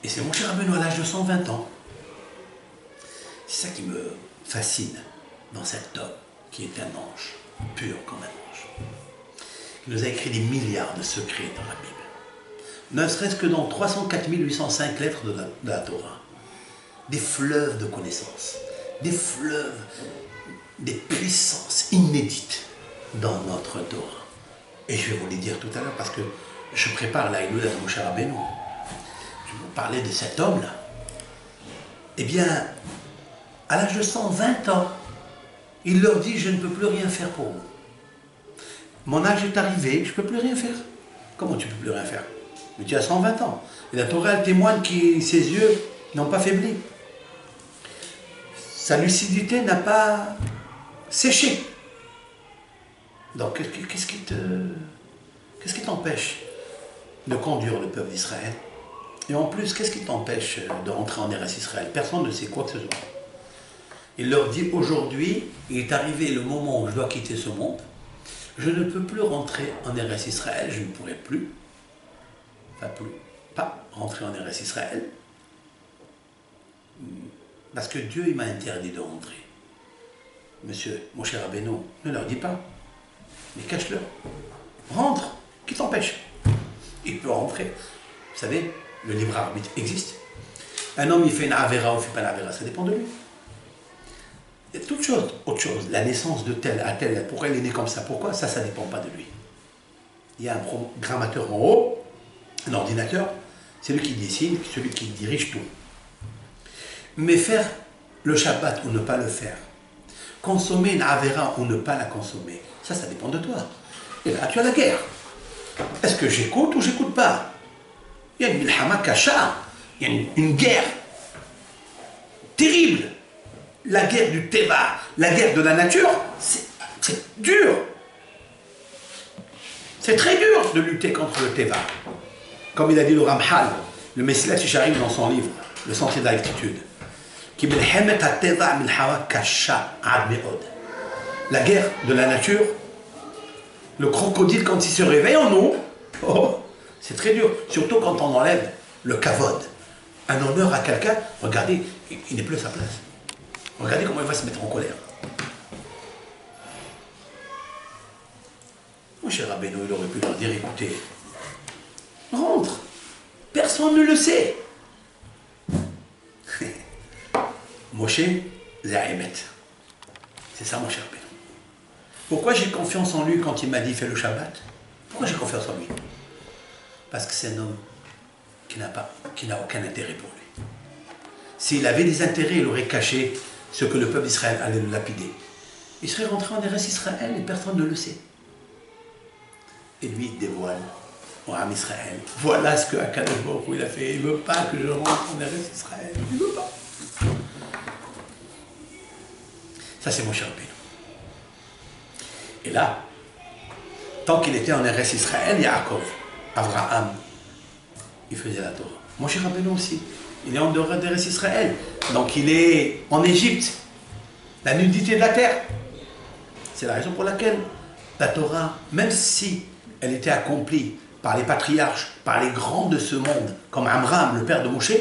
Et c'est Moshe Rabbeinu à l'âge de 120 ans. C'est ça qui me fascine dans cet homme qui est un ange, pur comme un ange. Il nous a écrit des milliards de secrets dans la Bible. Ne serait-ce que dans 304 805 lettres de la Torah. Des fleuves de connaissances, des fleuves, des puissances inédites dans notre Torah. Et je vais vous les dire tout à l'heure parce que je prépare la Ilouda de Moshe Rabbeinu. Je vais vous parler de cet homme-là. Eh bien, à l'âge de 120 ans, il leur dit, je ne peux plus rien faire pour vous. Mon âge est arrivé, je ne peux plus rien faire. Comment tu ne peux plus rien faire? Mais tu as 120 ans. Et la Torah, elle témoigne que ses yeux n'ont pas faibli. Sa lucidité n'a pas séché. Donc, qu'est-ce qui t'empêche de conduire le peuple d'Israël? Et en plus, qu'est-ce qui t'empêche de rentrer en Eretz Israël? Personne ne sait quoi que ce soit. Il leur dit, aujourd'hui, il est arrivé le moment où je dois quitter ce monde. Je ne peux plus rentrer en Eretz Israël, je ne pourrai plus. Pas rentrer en Eretz Israël. Parce que Dieu, il m'a interdit de rentrer. Monsieur, mon cher Rabbeinu, ne leur dis pas. Mais cache-le. Rentre. Qui t'empêche? Il peut rentrer. Vous savez, le libre arbitre existe. Un homme, il fait une avéra ou il ne fait pas une avéra, ça dépend de lui. Il y a toute chose, autre chose. La naissance de tel à tel, pourquoi il est né comme ça? Pourquoi? Ça ne dépend pas de lui. Il y a un programmateur en haut, un ordinateur, c'est lui qui décide, celui qui dirige tout. Mais faire le Shabbat ou ne pas le faire, consommer une avéra ou ne pas la consommer, ça dépend de toi. Et là, tu as la guerre. Est-ce que j'écoute ou j'écoute pas? Il y a une milhama kasha, il y a une guerre terrible. La guerre du Teva, la guerre de la nature, c'est dur. C'est très dur de lutter contre le Teva. Comme il a dit le Ramchal, le Mesilat Yesharim dans son livre, Le Sentier de la Rectitude. La guerre de la nature, le crocodile quand il se réveille en nous, c'est très dur. Surtout quand on enlève le kavod. Un honneur à quelqu'un, regardez, il n'est plus à sa place. Regardez comment il va se mettre en colère. Mon cher Rabbeinu, il aurait pu leur dire, écoutez, rentre, personne ne le sait. Moshe, Zahemet. C'est ça, mon cher Rabbeinu. Pourquoi j'ai confiance en lui quand il m'a dit fais le Shabbat? Pourquoi j'ai confiance en lui? Parce que c'est un homme qui n'a aucun intérêt pour lui. S'il avait des intérêts, il aurait caché ce que le peuple d'Israël allait le lapider. Il serait rentré en Eretz Israël et personne ne le sait. Et lui, il dévoile au Ham Israël. Voilà ce que Akadosh Baruch Hu il a fait. Il ne veut pas que je rentre en Eretz Israël. Il ne veut pas. Ça, c'est mon cher Rabbeinu. Et là, tant qu'il était en Eretz Israël, Yaakov, Abraham, il faisait la Torah. Mon cher Rabbeinu aussi. Il est en dehors d'Eretz Israël. Donc il est en Égypte. La nudité de la terre. C'est la raison pour laquelle la Torah, même si elle était accomplie par les patriarches, par les grands de ce monde, comme Amram, le père de Moshe,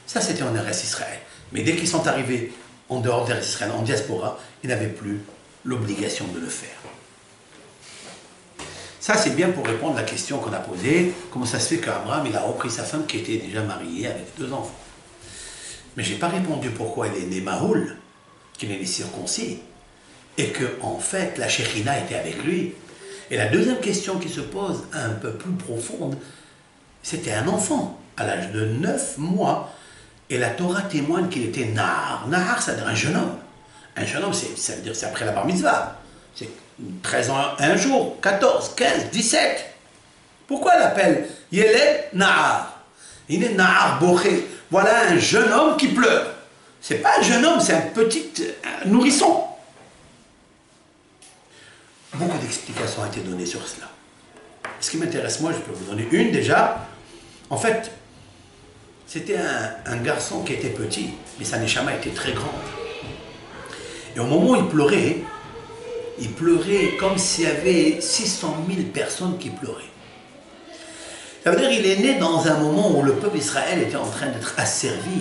ça c'était en Eretz Israël. Mais dès qu'ils sont arrivés en dehors d'Eretz Israël, en diaspora, ils n'avaient plus l'obligation de le faire. Ça, c'est bien pour répondre à la question qu'on a posée. Comment ça se fait qu'Abraham, il a repris sa femme qui était déjà mariée avec 2 enfants? Mais je n'ai pas répondu pourquoi elle est née Mahoul, qu'il est né circoncis, et que, en fait, la Shekhinah était avec lui. Et la deuxième question qui se pose, un peu plus profonde, c'était un enfant, à l'âge de 9 mois, et la Torah témoigne qu'il était Nahar. Nahar, ça veut dire un jeune homme. Un jeune homme, ça veut dire c'est après la bar mitzvah. C'est 13 ans, un jour, 14, 15, 17. Pourquoi elle l'appelle Yeled Nahar? Il est Nahar Boché. Voilà un jeune homme qui pleure. C'est pas un jeune homme, c'est un petit nourrisson. Beaucoup d'explications ont été données sur cela. Ce qui m'intéresse, moi, je peux vous donner une déjà. En fait, c'était un garçon qui était petit, mais sa neshama était très grande. Et au moment où il pleurait comme s'il y avait 600 000 personnes qui pleuraient. Ça veut dire qu'il est né dans un moment où le peuple d'Israël était en train d'être asservi.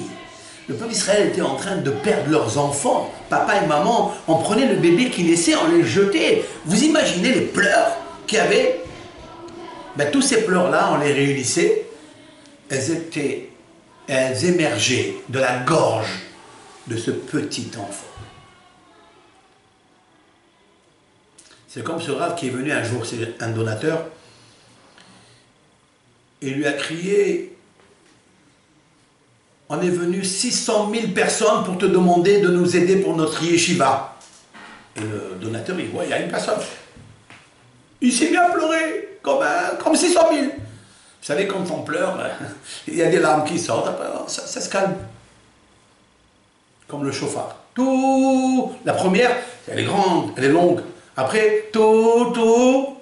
Le peuple d'Israël était en train de perdre leurs enfants. Papa et maman, on prenait le bébé qui naissait, on les jetait. Vous imaginez les pleurs qu'il y avait? Ben, tous ces pleurs-là, on les réunissait. Elles émergeaient de la gorge de ce petit enfant. C'est comme ce rave qui est venu un jour, c'est un donateur, et lui a crié: on est venu 600 000 personnes pour te demander de nous aider pour notre yeshiva. Et le donateur, il voit, il y a une personne. Il s'est mis à pleurer, comme 600 000. Vous savez, quand on pleure, il y a des larmes qui sortent, après, ça se calme. Comme le chauffard. Tout. La première, elle est grande, elle est longue. Après, tout.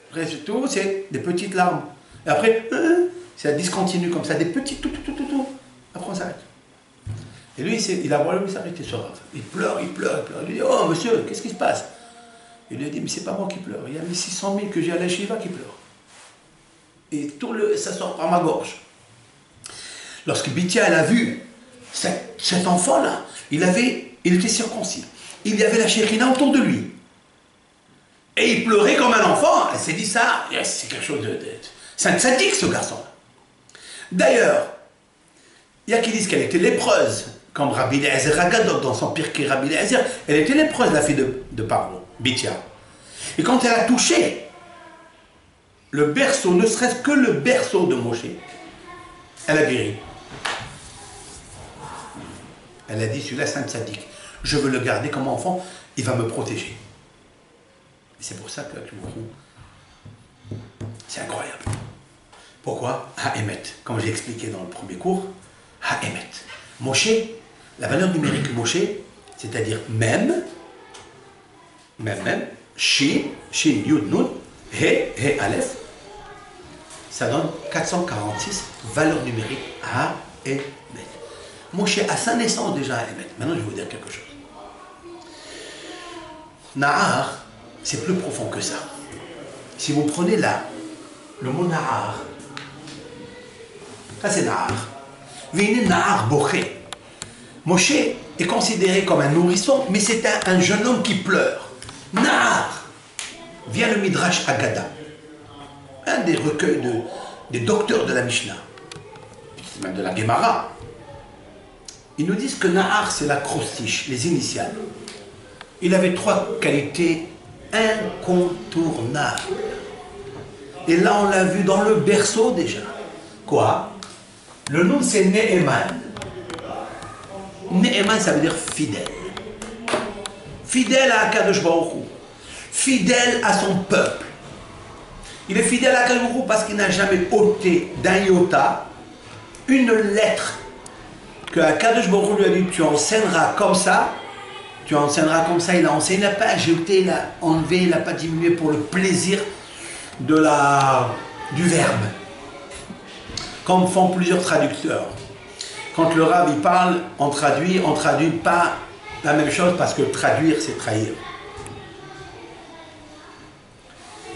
Après, tout, c'est des petites larmes. Et après, ça discontinue comme ça, des petits tout. Après, on s'arrête. Et lui, il a voulu s'arrêter sur rave. Il pleure. Il lui dit: oh, monsieur, qu'est-ce qui se passe? Il lui a dit: mais c'est pas moi qui pleure. Il y a les 600 000 que j'ai à la Shiva qui pleurent. Et ça sort par ma gorge. Lorsque Bithia, elle a vu cet enfant-là, il était circoncis. Il y avait la Shekhinah autour de lui. Et il pleurait comme un enfant. Elle s'est dit ça, c'est quelque chose de... C'est un sadique, ce garçon-là. D'ailleurs, il y a qui disent qu'elle était lépreuse, comme Rabbi Eliezer Agadok, dans son Pirkei Rabbi Eliezer. Elle était lépreuse, la fille de Paro, Bithia. Et quand elle a touché le berceau, ne serait-ce que le berceau de Moshe, elle a guéri. Elle a dit: celui-là, c'est un sadique. Je veux le garder comme enfant, il va me protéger. Et c'est pour ça que c'est incroyable. Pourquoi? Ha-Emet. Comme j'ai expliqué dans le premier cours, Ha-Emet. Moshe, la valeur numérique Moshe, c'est-à-dire même, Shin, Yud, Nun, He, Aleph, ça donne 446 valeurs numériques Ha-Emet. Moshe, à sa naissance déjà Ha-Emet. Maintenant, je vais vous dire quelque chose. Nahar, c'est plus profond que ça. Si vous prenez là, le mot Nahar, ça c'est Nahar. Vine Nahar Boché. Moshe est considéré comme un nourrisson, mais c'est un jeune homme qui pleure. Nahar. Vient le Midrash Agada, un des recueils des docteurs de la Mishnah, même de la Gemara. Ils nous disent que Nahar, c'est l'acrostiche, les initiales. Il avait 3 qualités incontournables. Et là, on l'a vu dans le berceau déjà. Quoi? Le nom, c'est Ne'eman. Ne'eman, ça veut dire fidèle. Fidèle à Akadosh Baruch Hu. Fidèle à son peuple. Il est fidèle à Akadosh Baruch Hu parce qu'il n'a jamais ôté d'un iota une lettre que Akadosh Baruch Hu lui a dit: tu enseigneras comme ça. Tu enseigneras comme ça. Il a enseigné, il n'a pas ajouté, il a enlevé, il n'a pas diminué pour le plaisir du verbe. Comme font plusieurs traducteurs. Quand le Rav il parle, on traduit pas la même chose parce que traduire c'est trahir.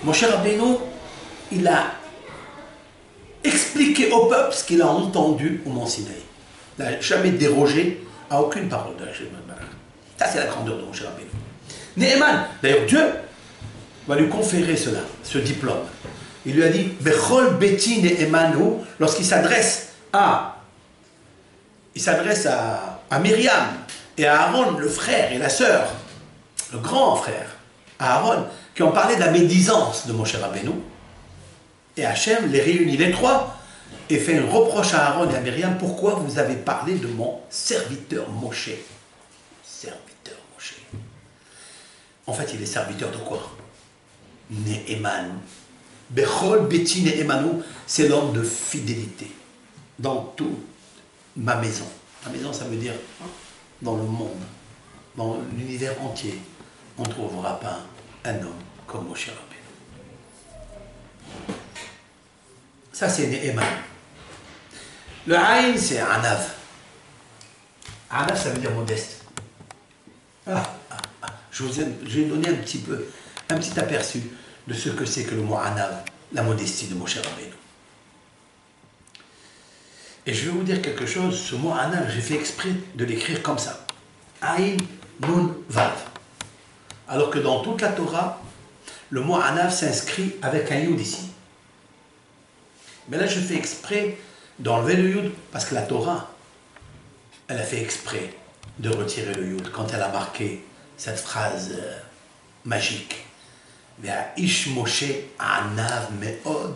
Moshe Rabbeinu, il a expliqué au peuple ce qu'il a entendu au Mont Sinaï. Il n'a jamais dérogé à aucune parole de Hachem. Ça c'est la grandeur de Moshe Rabbeinu. Neheman, d'ailleurs Dieu va lui conférer cela, ce diplôme. Il lui a dit, Bechol Beti Nehemanu, lorsqu'il s'adresse à Myriam et à Aaron, le frère et la sœur, le grand frère, à Aaron, qui ont parlé de la médisance de Moshe Rabbeinu. Et Hachem les réunit les trois et fait un reproche à Aaron et à Myriam, pourquoi vous avez parlé de mon serviteur Moshe? Serviteur Moshe. En fait, il est serviteur de quoi? Neheman. Bechol Beti Nehemanu, c'est l'homme de fidélité. Dans toute ma maison. Ma maison, ça veut dire dans le monde, dans l'univers entier, on ne trouvera pas un homme comme Moshe Rabbeinu. Ça, c'est Neheman. Le Aïn, c'est Anav. Anav, ça veut dire modeste. Je vais donner un petit aperçu de ce que c'est que le mot Anav, la modestie de Moshe Rabbeinu. Et je vais vous dire quelque chose, ce mot Anav, j'ai fait exprès de l'écrire comme ça. Aïn, Nun, Vav. Alors que dans toute la Torah, le mot Anav s'inscrit avec un Yud ici. Mais là, je fais exprès d'enlever le Yud, parce que la Torah, elle a fait exprès de retirer le Yud quand elle a marqué cette phrase magique. Ish Moshe Anav Me'od.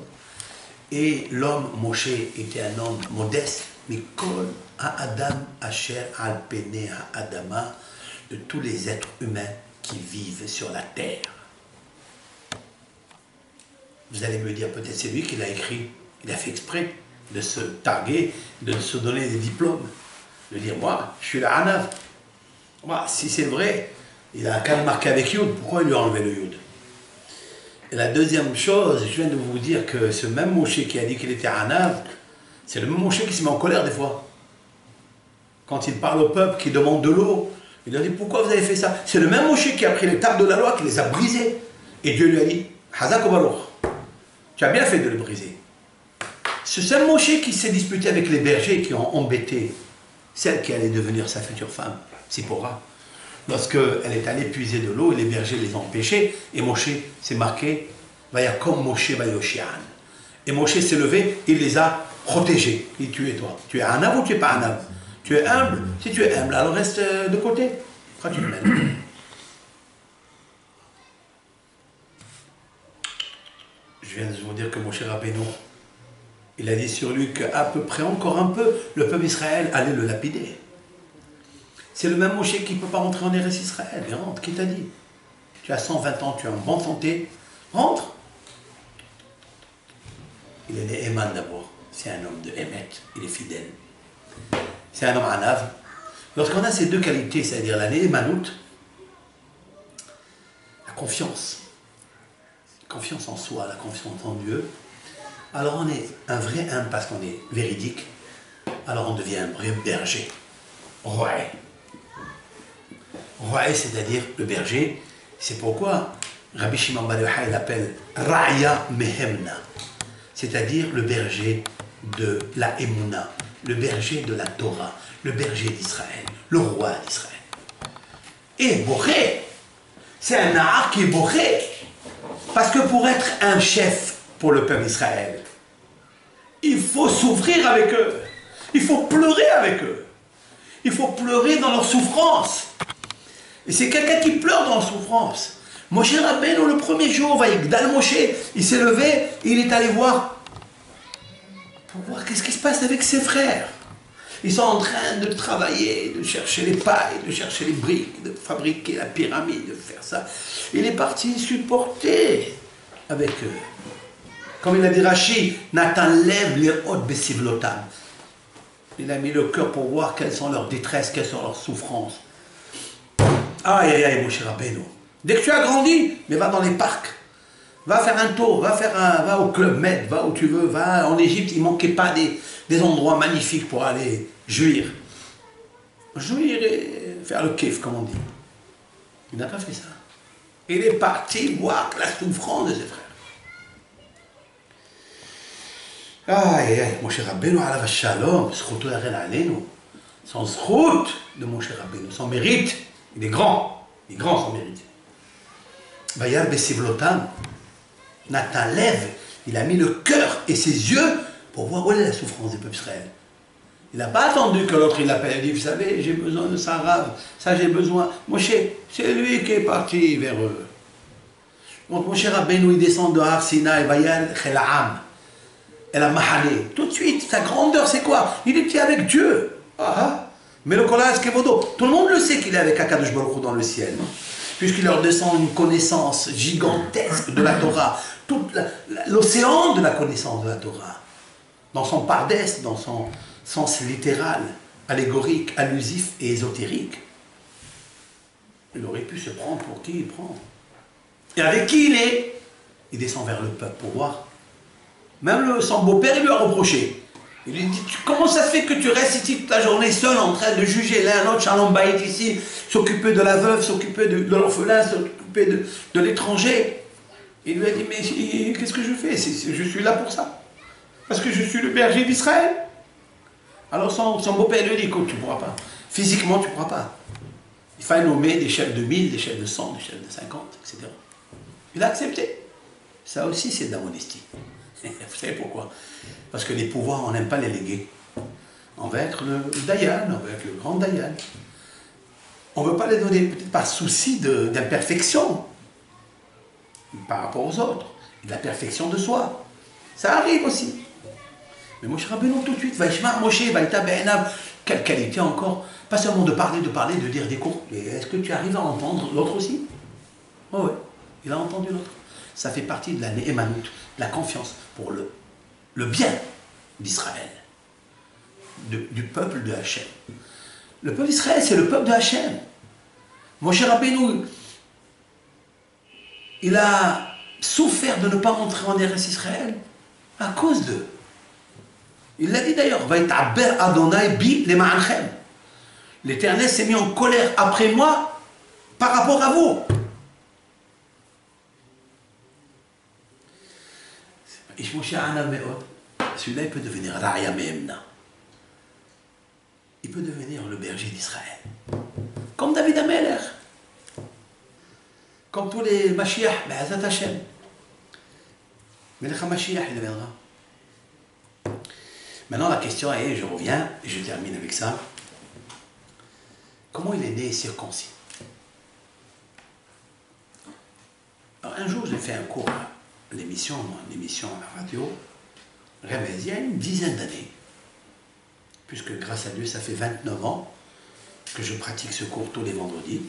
Et l'homme Moshe était un homme modeste, mais Kol Adam Asher Al Pene Adama, de tous les êtres humains qui vivent sur la terre. Vous allez me dire, peut-être c'est lui qui l'a écrit, il a fait exprès de se targuer, de se donner des diplômes, de dire, moi, je suis la Anav. Moi, si c'est vrai, il a qu'à le marquer avec Yud, pourquoi il lui a enlevé le Yud? Et la deuxième chose, je viens de vous dire que ce même Moshe qui a dit qu'il était Anav, c'est le même Moshe qui se met en colère des fois. Quand il parle au peuple qui demande de l'eau, il leur dit, pourquoi vous avez fait ça? C'est le même Moshe qui a pris les tables de la loi, qui les a brisées. Et Dieu lui a dit, Hazak Obalour, tu as bien fait de les briser. Ce seul Moshe qui s'est disputé avec les bergers qui ont embêté celle qui allait devenir sa future femme, Sipora. Lorsqu'elle est allée puiser de l'eau et les bergers les ont empêchés, et Moshe s'est marqué, Vayakom Moshe Vayoshian. Et Moshe s'est levé, il les a protégés. Il dit, tu es toi. Tu es Anav ou tu es pas Anav? Tu es humble? Si tu es humble, alors reste de côté. Quand tu le mets. Je viens de vous dire que Moshe Rabbeinu, il a dit sur lui qu'à peu près encore un peu, le peuple Israël allait le lapider. C'est le même Moshe qui ne peut pas rentrer en Eretz Israël. Il rentre, qui t'a dit? Tu as 120 ans, tu es en bonne santé, rentre. Il est né Eman d'abord. C'est un homme de Emet, il est fidèle. C'est un homme Anav. Lorsqu'on a ces deux qualités, c'est-à-dire la Nehemanout, la confiance en soi, la confiance en Dieu, alors on est un vrai homme parce qu'on est véridique, alors on devient un vrai berger. Ouais. Roi, c'est-à-dire le berger, c'est pourquoi Rabbi Shimon Bar Yochai l'appelle Ra'ya Mehemna, c'est-à-dire le berger de la Emouna, le berger de la Torah, le berger d'Israël, le roi d'Israël. Et Boré, c'est un Nahar qui est Boré, parce que pour être un chef pour le peuple d'Israël, il faut souffrir avec eux, il faut pleurer avec eux, il faut pleurer dans leur souffrance. Et c'est quelqu'un qui pleure dans la souffrance. Moshe Rabbeinu, le premier jour, Vaïgdal Moshe, il s'est levé et il est allé voir pour voir qu'est-ce qui se passe avec ses frères. Ils sont en train de travailler, de chercher les pailles, de chercher les briques, de fabriquer la pyramide, de faire ça. Il est parti supporter avec eux. Comme il a dit Rashi, Nathan lève les hautes besivlotam. Il a mis le cœur pour voir quelles sont leurs détresses, quelles sont leurs souffrances. Aïe, aïe, aïe, Moshe Rabbeinu. Dès que tu as grandi, mais va dans les parcs. Va faire un tour, va au Club Med, va où tu veux, va en Égypte. Il ne manquait pas des endroits magnifiques pour aller jouir. Jouir et faire le kiff, comme on dit. Il n'a pas fait ça. Il est parti voir la souffrance de ses frères. Aïe, aïe, Moshe Rabbeinu alav shalom, zchuto yagel aleinu. Son zchut de Moshe Rabbeinu, son mérite, il est grand son mérite. Vayar besivlotam, Nathan lève, il a mis le cœur et ses yeux pour voir où est la souffrance du peuple Israël. Il n'a pas attendu que l'autre il l'appelle et dit, vous savez, j'ai besoin de ça, Rav, ça j'ai besoin. Moshe, c'est lui qui est parti vers eux. Donc Moshe Rabbeinu, il descend de Har Sinaï, Vayal Chela'am. Elle a mahalé. Tout de suite, sa grandeur, c'est quoi? Il était avec Dieu. Mais le Kolas Kevodo, tout le monde le sait qu'il est avec Akadosh Baruch Hu dans le ciel, non? Puisqu'il leur descend une connaissance gigantesque de la Torah, tout l'océan de la connaissance de la Torah, dans son pardès, dans son sens littéral, allégorique, allusif et ésotérique. Il aurait pu se prendre pour qui il prend. Et avec qui il est? Il descend vers le peuple pour voir. Même son beau-père, il lui a reproché. Il lui dit, comment ça se fait que tu restes ici toute la journée seul en train de juger l'un l'autre, Shalom Bayit ici, s'occuper de la veuve, s'occuper de l'orphelin, s'occuper de l'étranger. Il lui a dit, mais qu'est-ce que je fais? Je suis là pour ça. Parce que je suis le berger d'Israël. Alors son beau-père lui dit, écoute, tu ne pourras pas. Physiquement, tu ne pourras pas. Il fallait nommer des chefs de 1000, des chefs de 100, des chefs de 50, etc. Il a accepté. Ça aussi, c'est de la modestie. Vous savez pourquoi? Parce que les pouvoirs, on n'aime pas les léguer. On va être le Dayan, on va être le grand Dayan. On ne veut pas les donner, peut-être par souci d'imperfection par rapport aux autres, et de la perfection de soi. Ça arrive aussi. Mais Moshe Rabbeinu tout de suite, Vaishma Moshe, Vaïta Be'enav, quelle qualité encore? Pas seulement de parler, de dire des cours, mais est-ce que tu arrives à entendre l'autre aussi? Oh oui, il a entendu l'autre. Ça fait partie de la Néhémanout, de la confiance pour le bien d'Israël, du peuple de Hachem. Le peuple d'Israël, c'est le peuple de Hachem. Moshe Rabbeinu, il a souffert de ne pas rentrer en Eretz Israël à cause d'eux. Il l'a dit d'ailleurs, Vaïtaber Adonai bi lema'anchem. L'Éternel s'est mis en colère après moi par rapport à vous. Celui-là, il peut devenir Ra'ya Me'emna. Il peut devenir le berger d'Israël. Comme David Ameler. Comme tous les Mashiach, Be'azat Hashem. Melech HaMashiach, il viendra. Maintenant, la question est, je reviens, et je termine avec ça. Comment il est né circoncis? Alors, un jour, j'ai fait un cours, une émission à la radio, Remez, il y a une dizaine d'années, puisque grâce à Dieu, ça fait 29 ans que je pratique ce cours tous les vendredis,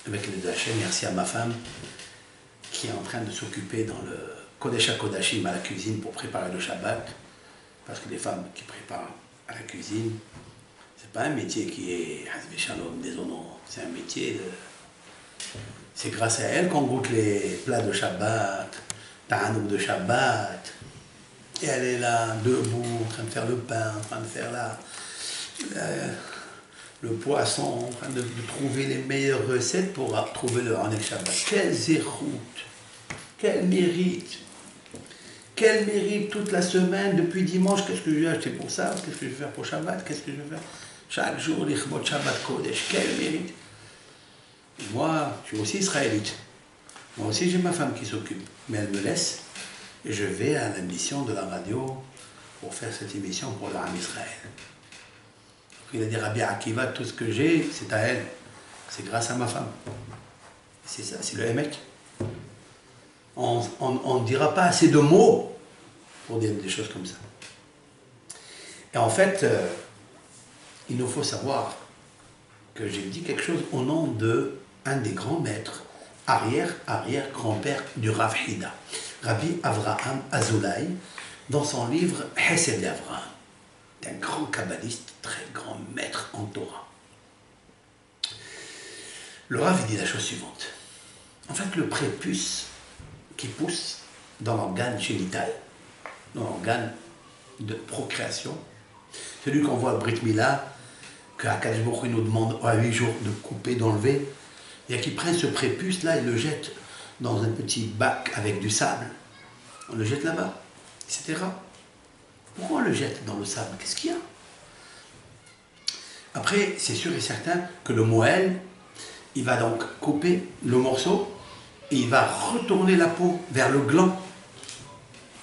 avec l'aide de Hachem. Merci à ma femme, qui est en train de s'occuper dans le Kodesh HaKodashim à la cuisine pour préparer le Shabbat, parce que les femmes qui préparent à la cuisine, c'est pas un métier qui est Hazvé Shalom, déshonorant, c'est un métier de... C'est grâce à elles qu'on goûte les plats de Shabbat, Ta'anouk de Shabbat, et elle est là, debout, en train de faire le pain, en train de faire le poisson, en train de trouver les meilleures recettes pour trouver le Hanek Shabbat. Quel zérout, quel mérite! Quel mérite toute la semaine, depuis dimanche, qu'est-ce que je vais acheter pour ça? Qu'est-ce que je vais faire pour Shabbat? Qu'est-ce que je vais faire? Chaque jour, l'Ichbot Shabbat Kodesh, quel mérite! Et moi, je suis aussi israélite. Moi aussi, j'ai ma femme qui s'occupe. Mais elle me laisse, et je vais à la mission de la radio pour faire cette émission pour l'Am Israël. Il a dit, Rabbi Akiva, tout ce que j'ai, c'est à elle. C'est grâce à ma femme. C'est ça, c'est le Hémek. On ne dira pas assez de mots pour dire des choses comme ça. Et en fait, il nous faut savoir que j'ai dit quelque chose au nom de un des grands maîtres, arrière-grand-père du Rav Hida, Rabbi Avraham Azoulay, dans son livre Hesed Avraham, un grand kabbaliste, très grand maître en Torah. Le Rav dit la chose suivante. En fait, le prépuce qui pousse dans l'organe génital, dans l'organe de procréation, Celui qu'on voit à Brit Mila, qu'Akadosh Baruch Hu nous demande à 8 jours de couper, d'enlever, et qu'il prenne ce prépuce-là et le jette dans un petit bac avec du sable. On le jette là-bas, etc. Pourquoi on le jette dans le sable? Qu'est-ce qu'il y a? Après, c'est sûr et certain que le Moël, il va donc couper le morceau et il va retourner la peau vers le gland.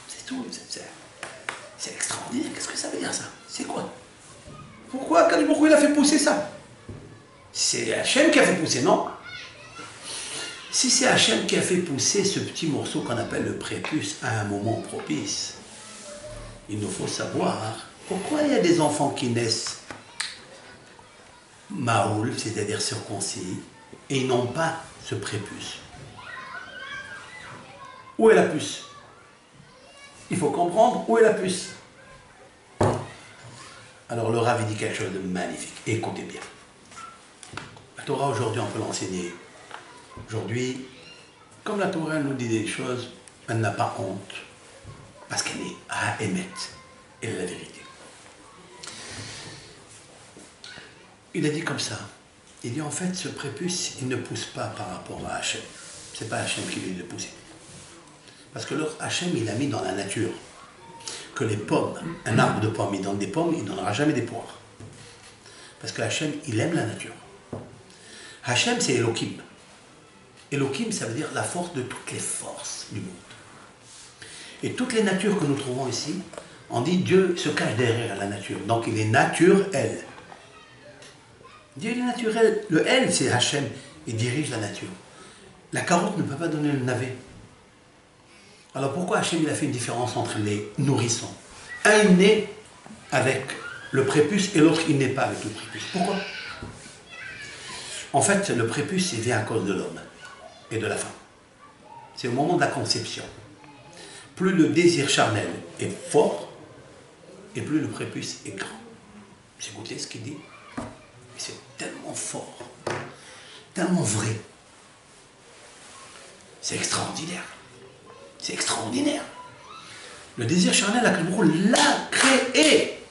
C'est tout. C'est extraordinaire. Qu'est-ce que ça veut dire ça? C'est quoi? Pourquoi Akadosh Baruch Hu il a fait pousser ça? C'est Hachem qui a fait pousser, non? Si c'est Hachem qui a fait pousser ce petit morceau qu'on appelle le prépuce à un moment propice, il nous faut savoir pourquoi il y a des enfants qui naissent maoul, c'est-à-dire circoncis, et ils n'ont pas ce prépuce. Où est la puce? Il faut comprendre où est la puce. Alors le Rav dit quelque chose de magnifique. Écoutez bien. La Torah aujourd'hui, on peut l'enseigner. Aujourd'hui, comme la Torah nous dit des choses, elle n'a pas honte. Parce qu'elle est à émettre. Elle est la vérité. Il a dit comme ça. Il dit en fait, ce prépuce, il ne pousse pas par rapport à Hachem. Ce n'est pas Hachem qui lui l'a poussé. Parce que l'autre Hachem, il a mis dans la nature que les pommes, un arbre de pommes, il donne des pommes, il ne donnera jamais des poires. Parce que Hachem, il aime la nature. Hachem, c'est Elohim. Elohim, ça veut dire la force de toutes les forces du monde. Et toutes les natures que nous trouvons ici, on dit Dieu se cache derrière la nature. Donc il est naturel. Dieu est naturel. Le L, c'est Hachem. Il dirige la nature. La carotte ne peut pas donner le navet. Alors pourquoi Hachem il a fait une différence entre les nourrissons? Un il naît avec le prépuce et l'autre il n'est pas avec le prépuce. Pourquoi? En fait, le prépuce il vient à cause de l'homme et de la femme. C'est au moment de la conception. Plus le désir charnel est fort et plus le prépuce est grand. Vous écoutez ce qu'il dit? C'est tellement fort, tellement vrai. C'est extraordinaire. C'est extraordinaire. Le désir charnel, Akadosh Baruch Hu l'a créé.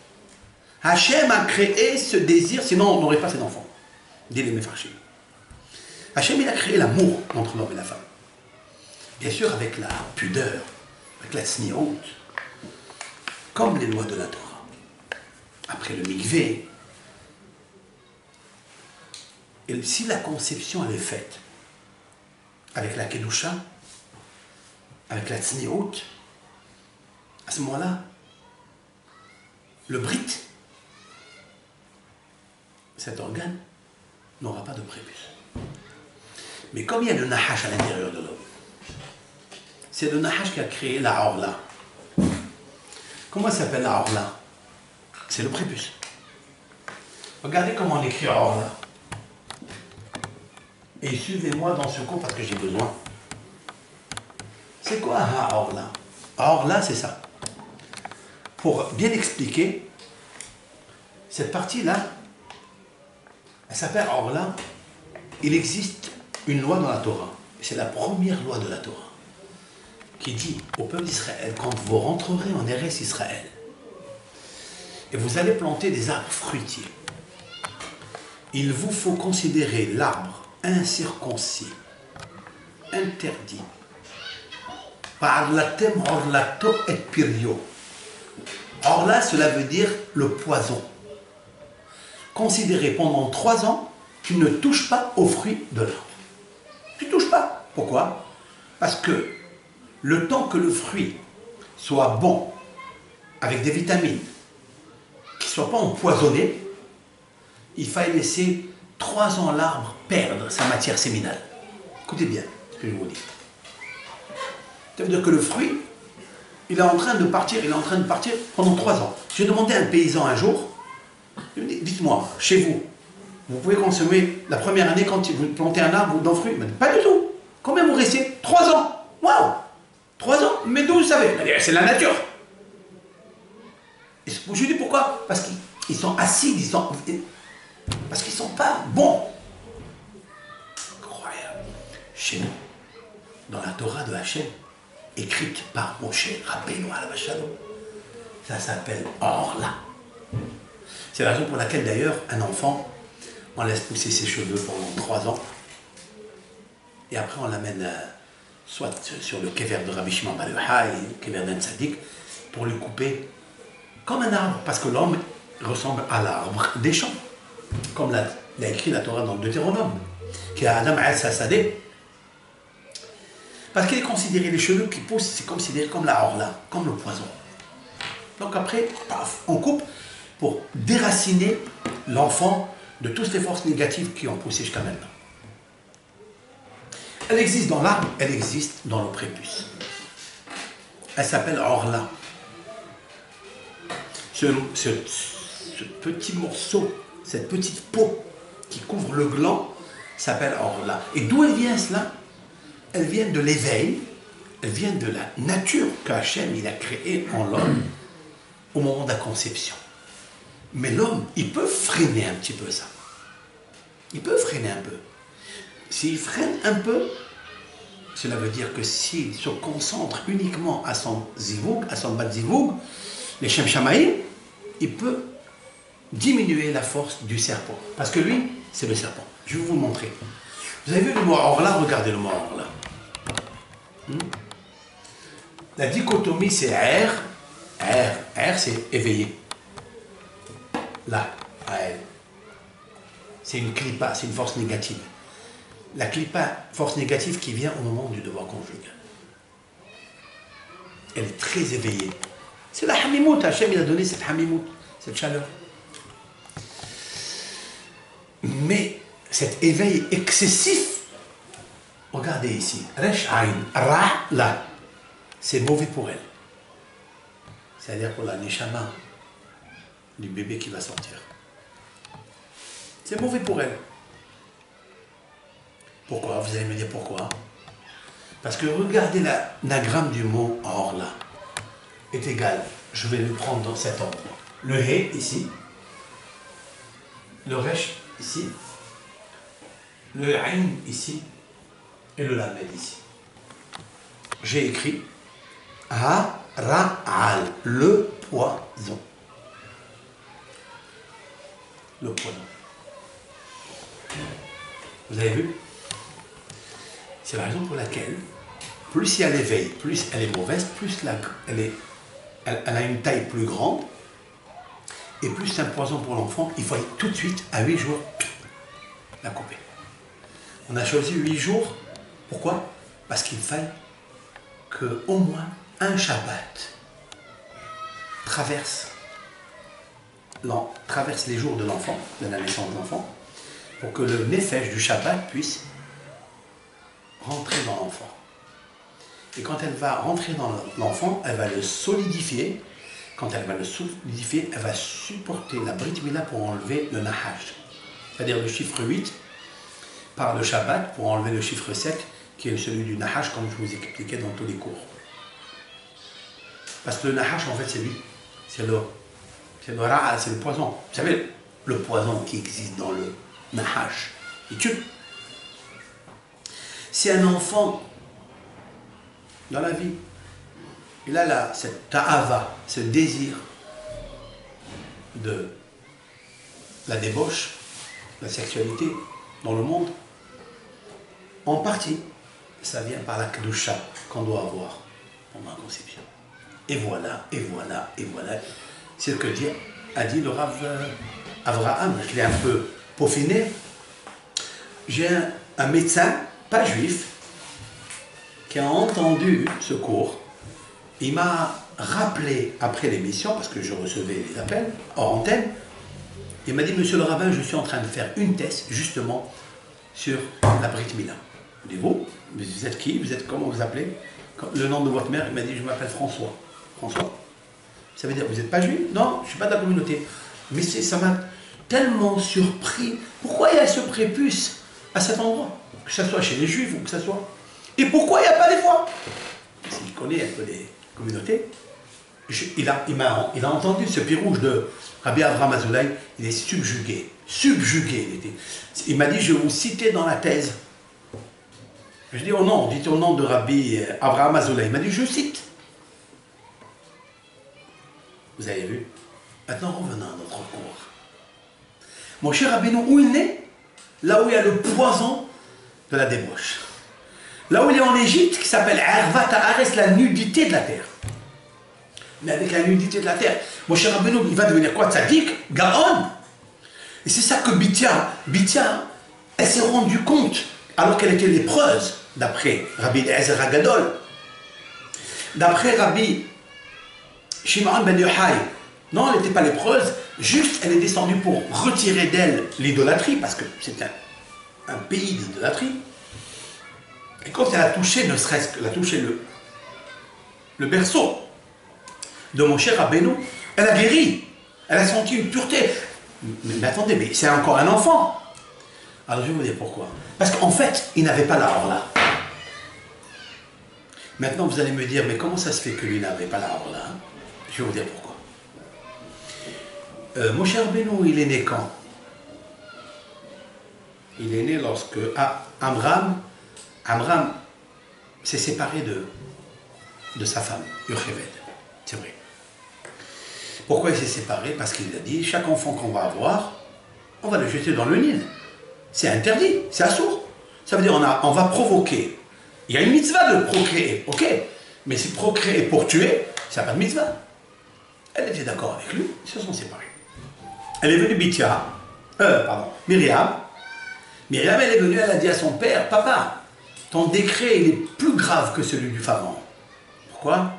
Hachem a créé ce désir, sinon on n'aurait pas cet enfant. Dit les Mefarshim. Hachem, il a créé l'amour entre l'homme et la femme. Bien sûr, avec la pudeur, avec la tzniut, comme les lois de la Torah. Après le mikvé. Et si la conception elle est faite avec la kedusha, avec la tzniut, à ce moment-là, le brit, cet organe, n'aura pas de prépuce. Mais comme il y a le nahash à l'intérieur de l'homme, c'est le nahash qui a créé la orla. Comment s'appelle la orla? C'est le prépuce. Regardez comment on écrit orla. Et suivez-moi dans ce cours parce que j'ai besoin. C'est quoi un orla? Orla, c'est ça. Pour bien expliquer, cette partie-là, elle s'appelle orla. Il existe une loi dans la Torah. C'est la première loi de la Torah qui dit au peuple d'Israël, quand vous rentrerez en Eretz Israël, et vous allez planter des arbres fruitiers, il vous faut considérer l'arbre incirconcis, interdit, par la thème orlato et pirio. Orla, cela veut dire le poison. Considérez pendant 3 ans, tu ne touches pas aux fruits de l'arbre. Tu ne touches pas. Pourquoi? Parce que le temps que le fruit soit bon, avec des vitamines, qu'il ne soit pas empoisonné, il faille laisser 3 ans l'arbre perdre sa matière séminale. Écoutez bien ce que je vous dis. Ça veut dire que le fruit, il est en train de partir pendant 3 ans. J'ai demandé à un paysan un jour, dites-moi, chez vous, vous pouvez consommer la première année quand vous plantez un arbre ou d'un fruit? Il m'a dit, pas du tout. Combien vous restez? 3 ans. Waouh! 3 ans? Mais d'où vous savez? Il m'a dit, c'est la nature. Et je lui dis pourquoi? Parce qu'ils sont acides, parce qu'ils ne sont pas bons. Incroyable. Chez nous, dans la Torah de Hachem, écrite par Moshe Rabbeinu Alav Shalom, ça s'appelle Orla. C'est la raison pour laquelle d'ailleurs un enfant, on laisse pousser ses cheveux pendant 3 ans et après on l'amène soit sur le kever de Rabbi Shimon Bar Yochai, le kever d'un tzaddik, pour le couper comme un arbre, parce que l'homme ressemble à l'arbre des champs, comme l'a écrit la Torah dans le Deutéronome, qui a Adam al-Sassadeh. Parce qu'il est considéré, les cheveux qui poussent, c'est considéré comme la orla, comme le poison. Donc après, paf, on coupe pour déraciner l'enfant de toutes les forces négatives qui ont poussé jusqu'à maintenant. Elle existe dans l'arbre, elle existe dans le prépuce. Elle s'appelle orla. Ce petit morceau, cette petite peau qui couvre le gland, s'appelle orla. Et d'où elle vient cela? Elle vient de l'éveil, elle vient de la nature qu'Hachem il a créée en l'homme au moment de la conception. Mais l'homme, il peut freiner un petit peu ça. Il peut freiner un peu. S'il freine un peu, cela veut dire que s'il se concentre uniquement à son zivoug, à son bat zivoug, les Shem Shamaïm, il peut diminuer la force du serpent. Parce que lui, c'est le serpent. Je vais vous montrer. Vous avez vu le mot orla? Regardez le mot orla. La dichotomie, c'est R. R, c'est éveillé. Là, à elle. C'est une clipa, c'est une force négative. La clipa, force négative qui vient au moment du devoir conjugal. Elle est très éveillée. C'est la hamimout. Hachem, il a donné cette hamimout, cette chaleur. Mais cet éveil excessif, regardez ici, Resh Aïn, Ra, là, c'est mauvais pour elle. C'est-à-dire pour la neshama du bébé qui va sortir. C'est mauvais pour elle. Pourquoi? Vous allez me dire pourquoi? Parce que regardez l'anagramme du mot or là est égal. Je vais le prendre dans cet ordre. Le He ici, le Resh ici, le Ain ici et le Lamed ici. J'ai écrit Ha-Ra-Al, le poison. Le poison. Vous avez vu? C'est la raison pour laquelle, plus il y a l'éveil, plus elle est mauvaise, plus elle a une taille plus grande, et plus c'est un poison pour l'enfant, il faut aller tout de suite, à 8 jours, la couper. On a choisi 8 jours, pourquoi? Parce qu'il fallait qu'au moins un Shabbat traverse les jours de l'enfant, de la naissance de l'enfant, pour que le nefesh du Shabbat puisse rentrer dans l'enfant. Et quand elle va rentrer dans l'enfant, elle va le solidifier. Quand elle va le solidifier, elle va supporter la Brit Mila pour enlever le Nahash. C'est-à-dire le chiffre 8 par le Shabbat pour enlever le chiffre 7 qui est celui du Nahash comme je vous expliquais dans tous les cours. Parce que le Nahash en fait c'est lui. C'est le Ra'a, c'est le poison. Vous savez, le poison qui existe dans le Nahash, il tue. Si un enfant, dans la vie, il a cette ta'ava, ce désir de la débauche, la sexualité dans le monde, en partie, ça vient par la kedusha qu'on doit avoir pendant la conception. Et voilà, et voilà, et voilà. C'est ce que a dit le Rav Avraham, je l'ai un peu peaufiné. J'ai un médecin, pas juif, qui a entendu ce cours. Il m'a rappelé après l'émission, parce que je recevais les appels hors antenne, il m'a dit, monsieur le rabbin, je suis en train de faire une thèse justement sur la Brit Mila. Je dis, vous êtes qui? Vous êtes comment vous appelez? Le nom de votre mère, il m'a dit, je m'appelle François. François? Ça veut dire, vous n'êtes pas juif? Non, je ne suis pas de la communauté. Mais ça m'a tellement surpris. Pourquoi il y a ce prépuce à cet endroit? Que ce soit chez les juifs ou que ce soit... Et pourquoi il n'y a pas des fois? S'il connaît un peu les communautés, il a entendu ce pirouge de Rabbi Avraham Azoulay, il est subjugué. Subjugué. Il m'a dit, je vais vous citer dans la thèse. Je dis, oh non, dites au nom de Rabbi Avraham Azoulay. Il m'a dit, je cite. Vous avez vu? Maintenant, revenons à notre cours. Moshe Rabbeinu, où il naît? Là où il y a le poison de la débauche. Là où il est en Égypte, qui s'appelle Arvat Haaretz, la nudité de la terre. Mais avec la nudité de la terre, Moshe Rabbeinu, il va devenir quoi? Tzadik, Gaon. Et c'est ça que Bithia, elle s'est rendue compte, alors qu'elle était lépreuse, d'après Rabbi Eliezer Hagadol, d'après Rabbi Shimon ben Yochai. Non, elle n'était pas lépreuse, juste elle est descendue pour retirer d'elle l'idolâtrie, parce que c'est un pays d'idolâtrie. Et quand elle a touché, ne serait-ce qu'elle a touché le berceau de Moshe Rabbeinu, elle a guéri, elle a senti une pureté. Mais attendez, mais c'est encore un enfant. Alors je vais vous dire pourquoi. Parce qu'en fait, il n'avait pas la horla. Maintenant, vous allez me dire, mais comment ça se fait que lui n'avait pas la horla? Je vais vous dire pourquoi. Moshe Rabbeinu, il est né quand? Il est né lorsque Amram s'est séparé de sa femme, Yocheved. C'est vrai. Pourquoi il s'est séparé? Parce qu'il a dit, chaque enfant qu'on va avoir, on va le jeter dans le Nil. C'est interdit, c'est assourd. Ça veut dire on va provoquer. Il y a une mitzvah de procréer, ok. Mais si procréer pour tuer, ça n'a pas de mitzvah. Elle était d'accord avec lui, ils se sont séparés. Elle est venue Myriam. Myriam, elle est venue, elle a dit à son père, papa, ton décret, il est plus grave que celui du pharaon. Pourquoi?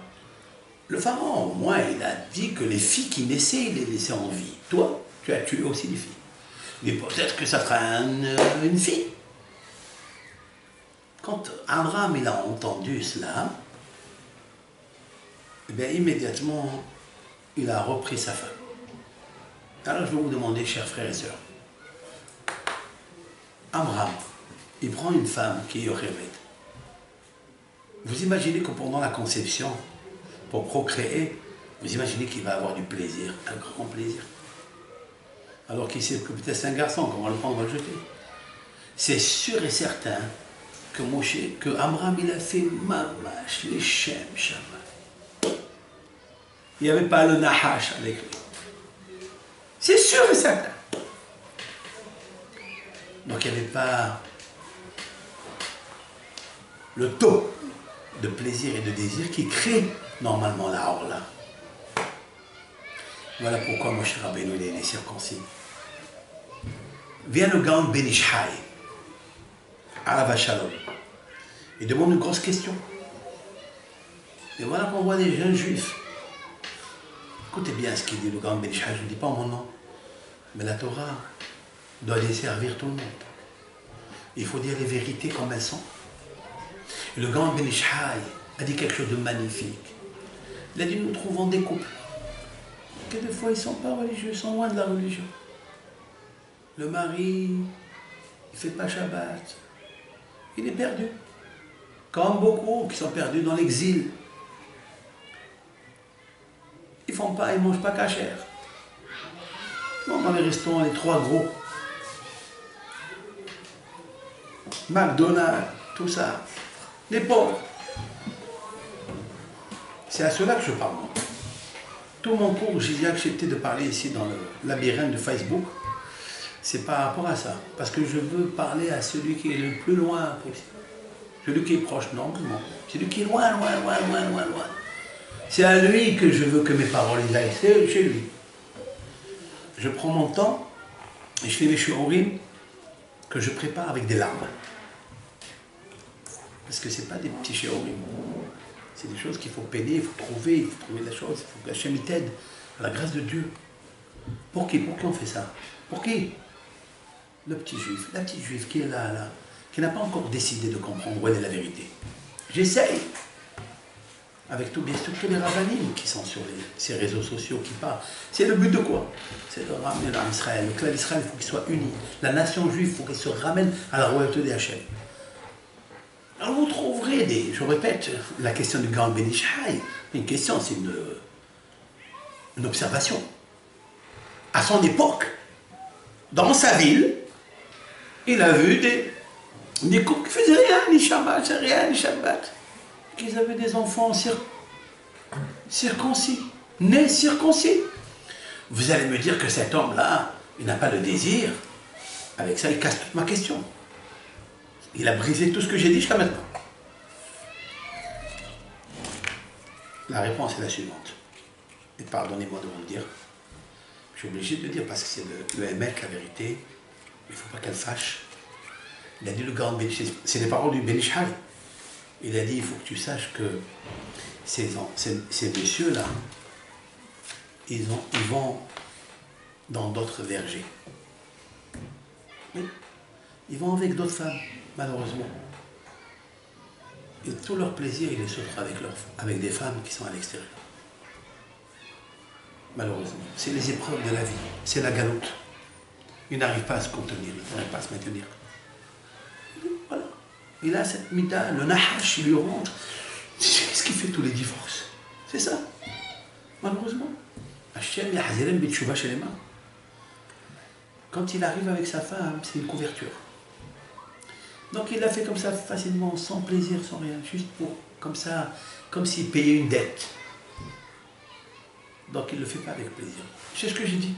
Le pharaon, au moins, il a dit que les filles qui naissaient, il les laissait en vie. Toi, tu as tué aussi des filles. Mais peut-être que ça sera une fille. Quand Abraham il a entendu cela, eh bien, immédiatement, il a repris sa femme. Alors je vais vous demander, chers frères et sœurs, Abraham, il prend une femme qui est Yocheved. Vous imaginez que pendant la conception, pour procréer, vous imaginez qu'il va avoir du plaisir, un grand plaisir. Alors qu'il sait que peut-être c'est un garçon, qu'on va le prendre, on va le jeter. C'est sûr et certain que Abraham, il a fait mamash, les shem, shabbat. Il n'y avait pas le nahash avec lui. C'est sûr et certain. Donc il n'y avait pas le taux de plaisir et de désir qui crée normalement la horla. Voilà pourquoi Moshe Rabbeinu est né circoncis. Vient le Gaon Ben Ish Chai, Alav Shalom. Il demande une grosse question. Et voilà qu'on voit des jeunes juifs. Écoutez bien ce qu'il dit le Gaon Ben Ish Chai, je ne dis pas mon nom. Mais la Torah doit desservir tout le monde. Il faut dire les vérités comme elles sont. Et le Gaon Ben Ish Chai a dit quelque chose de magnifique. Il a dit, nous trouvons des couples que des fois ils ne sont pas religieux, ils sont loin de la religion. Le mari, il ne fait pas Shabbat, il est perdu. Comme beaucoup qui sont perdus dans l'exil. Ils ne mangent pas cachère. Dans les restaurants, les trois gros. McDonald's, tout ça. Les pauvres. C'est à cela que je parle. Tout mon cours, j'ai accepté de parler ici dans le labyrinthe de Facebook. C'est par rapport à ça. Parce que je veux parler à celui qui est le plus loin possible. Celui qui est proche, non. Celui qui est loin. C'est à lui que je veux que mes paroles aillent. C'est chez lui. Je prends mon temps et je fais mes shiurim que je prépare avec des larmes. Parce que ce n'est pas des petits shiurim. C'est des choses qu'il faut peiner, il faut trouver la chose, il faut que Hachem t'aide, à la grâce de Dieu. Pour qui on fait ça? Pour qui? Le petit juif, la petite juive qui est là, qui n'a pas encore décidé de comprendre où est la vérité. J'essaye. Avec bien sûr tous les rabbinim qui sont sur ces réseaux sociaux qui parlent. C'est le but de quoi? C'est de ramener l'Israël. Le clan d'Israël, il faut qu'il soit uni. La nation juive, il faut qu'elle se ramène à la royauté des Hachem. Alors vous trouverez je répète, la question du Gaon Ben Ish Chai, une question, c'est une observation. À son époque, dans sa ville, il a vu des couples qui faisaient rien, ni Shabbat, qu'ils avaient des enfants circoncis, nés circoncis. Vous allez me dire que cet homme-là, il n'a pas le désir, avec ça, il casse toute ma question. Il a brisé tout ce que j'ai dit jusqu'à maintenant. La réponse est la suivante. Et pardonnez-moi de vous le dire. Je suis obligé de le dire parce que c'est le mec, la vérité. Il ne faut pas qu'elle fâche. Il a dit le grand Bénichal, c'est les paroles du Bénichal. Il a dit, il faut que tu saches que ces messieurs-là, ils vont dans d'autres vergers. Oui. Ils vont avec d'autres femmes, malheureusement. Et tout leur plaisir, ils les sauteront avec des femmes qui sont à l'extérieur. Malheureusement. C'est les épreuves de la vie. C'est la galoute. Ils n'arrivent pas à se contenir, ils n'arrivent pas à se maintenir. Voilà. Il a cette mida, le nahash, il lui rentre. C'est ce qui fait tous les divorces. C'est ça. Malheureusement. Hachem, Yahzirem Bitchouba chez les mains. Quand il arrive avec sa femme, c'est une couverture. Donc il l'a fait comme ça, facilement, sans plaisir, sans rien, juste pour, comme ça, comme s'il payait une dette. Donc il ne le fait pas avec plaisir. C'est ce que j'ai dit.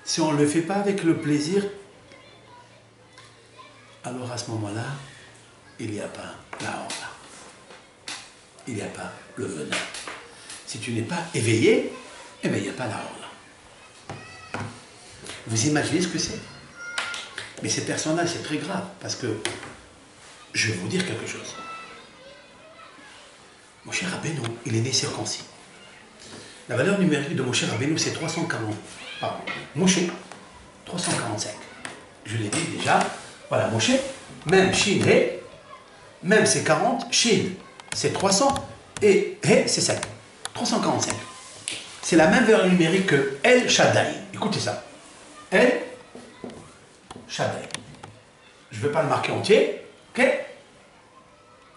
Si on ne le fait pas avec le plaisir, alors à ce moment-là, il n'y a pas la honte. Il n'y a pas le venin. Si tu n'es pas éveillé, eh bien il n'y a pas la honte. Vous imaginez ce que c'est? Mais ces personnages, c'est très grave, parce que je vais vous dire quelque chose. Moshe Rabbeinu, il est né circoncis. La valeur numérique de Moshe Rabbeinu, c'est 340. Pardon, Moshe, 345. Je l'ai dit déjà. Voilà, Moshe, même Shin, He, même c'est 40, Shin, c'est 300, et He, c'est 5. 345. C'est la même valeur numérique que El Shaddai. Écoutez ça. El Shaddai. Je ne vais pas le marquer entier. Ok?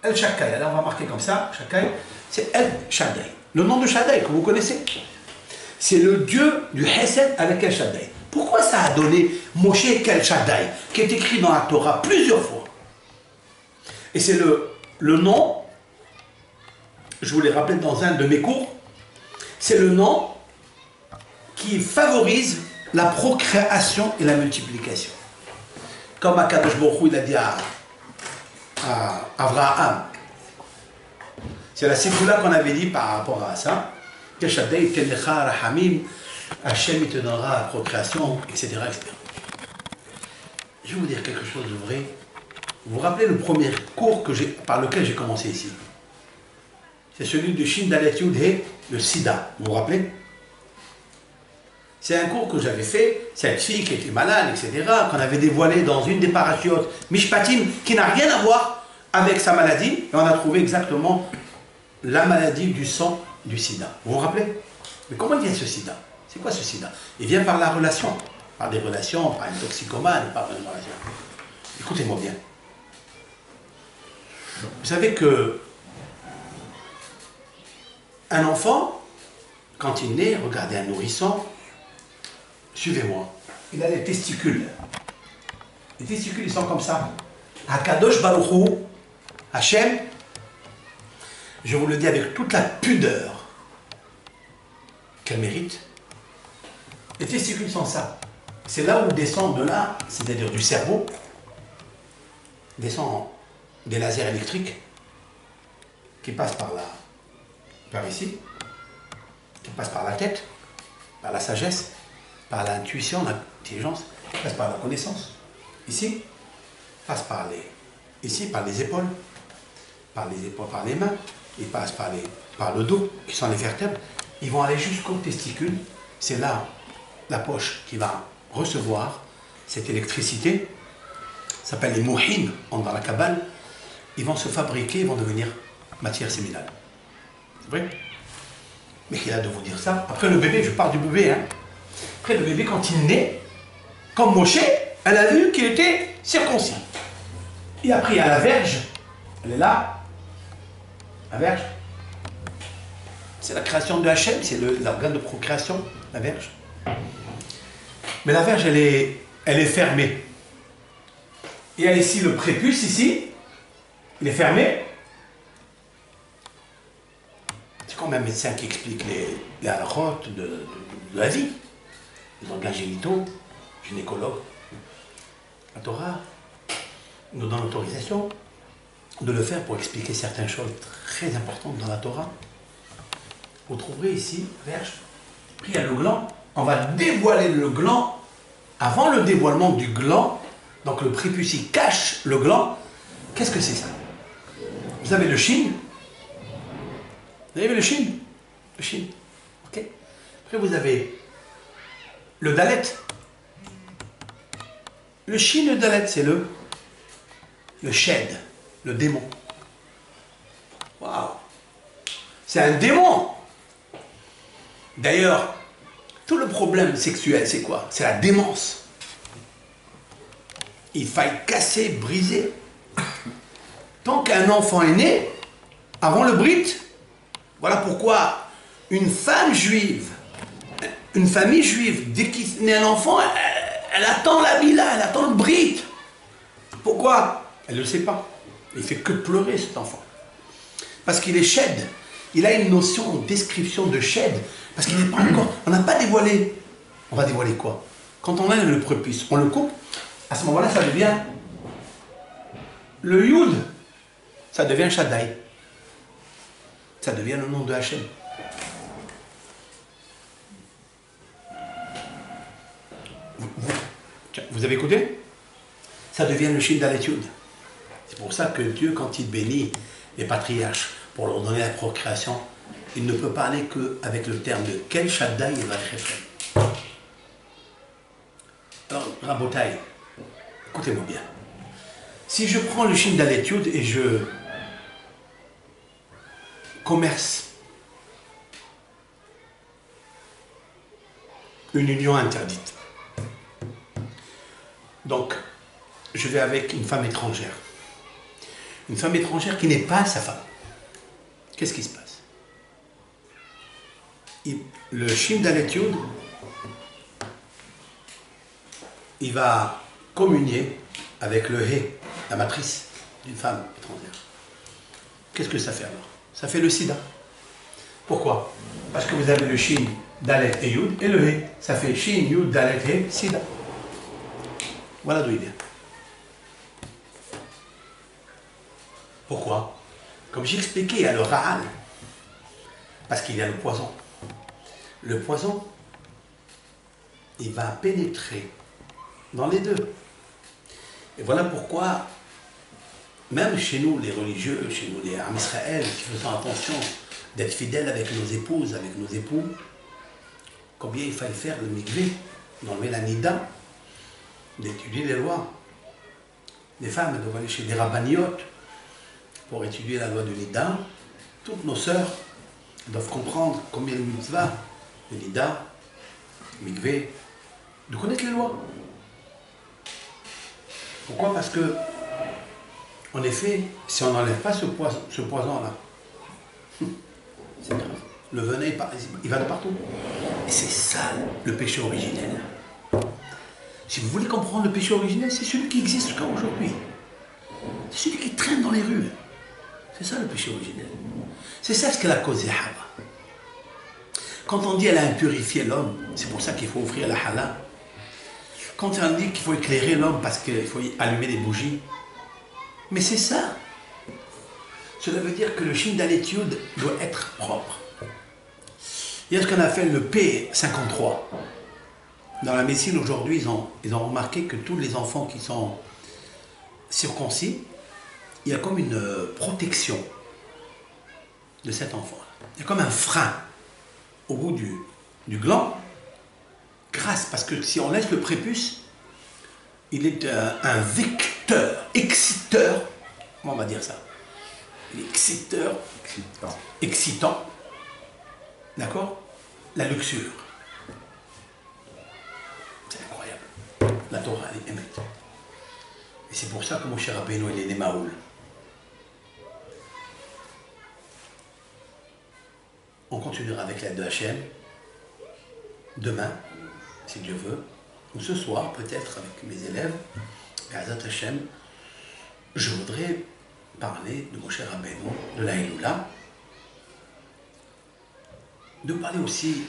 El Shaddai. Là, on va marquer comme ça. Shaddai. C'est El Shaddai. Le nom de Shaddai que vous connaissez. C'est le dieu du Hesed avec El Shaddai. Pourquoi ça a donné Moshe El Shaddai, qui est écrit dans la Torah plusieurs fois? Et c'est le nom, je vous l'ai rappelé dans un de mes cours, c'est le nom qui favorise la procréation et la multiplication. Comme Akadosh Baruch Hu, il a dit à Avraham. C'est la sifoula qu'on avait dit par rapport à ça. Shaddai, Tenecha, Rahamim, Hachem, il te donnera la procréation, etc., etc. Je vais vous dire quelque chose de vrai. Vous vous rappelez le premier cours par lequel j'ai commencé ici? C'est celui de Shin Dalet Yud He, le Sida. Vous vous rappelez? C'est un cours que j'avais fait, cette fille qui était malade, etc., qu'on avait dévoilé dans une des parachiotes Mishpatim, qui n'a rien à voir avec sa maladie, et on a trouvé exactement la maladie du sang du sida. Vous vous rappelez? Mais comment il vient ce sida? C'est quoi ce sida? Il vient par la relation, par des relations, par une toxicomane, par une relation. Écoutez-moi bien. Vous savez que un enfant, quand il naît, regardez un nourrisson, suivez-moi, il a les testicules. Les testicules, ils sont comme ça. Akadosh Baruch Hu, Hachem, je vous le dis avec toute la pudeur qu'elle mérite, les testicules sont ça. C'est là où descend de là, c'est-à-dire du cerveau, descend des lasers électriques qui passent par ici, qui passent par la tête, par la sagesse, par l'intuition, l'intelligence, passe par la connaissance. Ici, passe par les épaules, par les mains, ils passent par le dos, qui sont les vertèbres, ils vont aller jusqu'aux testicules. C'est là la poche qui va recevoir cette électricité. Ça s'appelle les mouhin dans la Kabbale. Ils vont se fabriquer, ils vont devenir matière séminale. C'est vrai? Mais il a de vous dire ça. Après le bébé, je parle du bébé, hein. Après le bébé, quand il naît, comme Moshe, elle a vu qu'il était circoncis. Et après, il y a la verge. Elle est là. La verge. C'est la création de Hachem, c'est l'organe de procréation, la verge. Mais la verge, elle est fermée. Il y a ici le prépuce, ici. Il est fermé. C'est comme un médecin qui explique les halakhot de la vie, les organes génitaux. gynécologue. La Torah nous donne l'autorisation de le faire pour expliquer certaines choses très importantes dans la Torah. Vous trouverez ici, verge, il y a le gland. On va dévoiler le gland. Avant le dévoilement du gland, donc le prépuce il cache le gland. Qu'est-ce que c'est ça? Vous avez le shin. Vous avez le shin? Le shin. Ok. Après vous avez le dalet. Le shin et le dalet, c'est le shed, le démon. Waouh! C'est un démon! D'ailleurs, tout le problème sexuel, c'est quoi? C'est la démence. Il faille casser, briser. Tant qu'un enfant est né, avant le brit, voilà pourquoi une femme juive, une famille juive, dès qu'il naît un enfant, elle attend la villa, elle attend le brit. Pourquoi? Elle ne le sait pas. Il ne fait que pleurer cet enfant. Parce qu'il est shed. Il a une notion, une description de shed. Parce qu'il n'est pas encore... On n'a pas dévoilé. On va dévoiler quoi? Quand on a le prépuce, on le coupe. À ce moment-là, ça devient... Le Yud. Ça devient Shaddai. Ça devient le nom de Hachem. Vous avez écouté? Ça devient le Shin Dalet Yud. C'est pour ça que Dieu, quand il bénit les patriarches pour leur donner la procréation, il ne peut parler qu'avec le terme de quel Shaddai il va chercher. Alors, Rabotai, écoutez-moi bien. Si je prends le Shin Dalet Yud et je commerce une union interdite, donc je vais avec une femme étrangère. Une femme étrangère qui n'est pas sa femme. Qu'est-ce qui se passe? Le Shin Dalet Yud, il va communier avec le He, la matrice d'une femme étrangère. Qu'est-ce que ça fait alors? Ça fait le Sida. Pourquoi? Parce que vous avez le Shin, Dalet et Yud, et le He. Ça fait Shin, Yud, Dalet, He, Sida. Voilà d'où il vient. Pourquoi? Comme j'ai expliqué, il y a le Ra'al. Parce qu'il y a le poison. Le poison, il va pénétrer dans les deux. Et voilà pourquoi, même chez nous, les religieux, chez nous, les Am Israël, qui faisons attention d'être fidèles avec nos épouses, avec nos époux, combien il fallait faire le mikvé, d'enlever la nida, d'étudier les lois. Les femmes doivent aller chez des rabbaniotes pour étudier la loi de nida. Toutes nos sœurs doivent comprendre combien de mitzvahs, le nida, le mikvé, de connaître les lois. Pourquoi? Parce que, en effet, si on n'enlève pas ce poison-là, c'est grave. Le venin, il va de partout. Et c'est ça le péché originel. Si vous voulez comprendre le péché originel, c'est celui qui existe jusqu'à aujourd'hui. C'est celui qui traîne dans les rues. C'est ça le péché originel. C'est ça ce qu'elle a causé Hawa. Quand on dit qu'elle a impurifié l'homme, c'est pour ça qu'il faut offrir la halal. Quand on dit qu'il faut éclairer l'homme parce qu'il faut allumer des bougies, mais c'est ça. Cela veut dire que le Shin Dalet Yud doit être propre. Il y a ce qu'on appelle le P53. Dans la médecine aujourd'hui, ils ont remarqué que tous les enfants qui sont circoncis, il y a comme une protection de cet enfant-là. Il y a comme un frein au bout du gland, parce que si on laisse le prépuce, il est un vecteur, exciteur, comment on va dire ça? Exciteur, excitant, d'accord? La luxure. C'est incroyable. La Torah, elle est émette. Et c'est pour ça que Moshe Rabbeinu, il est né Maoul. On continuera avec l'aide de Hachem. Demain, si Dieu veut, ou ce soir, peut-être avec mes élèves, et Azat Hachem, je voudrais parler de Moshe Rabbeinu, de la Héloula, de parler aussi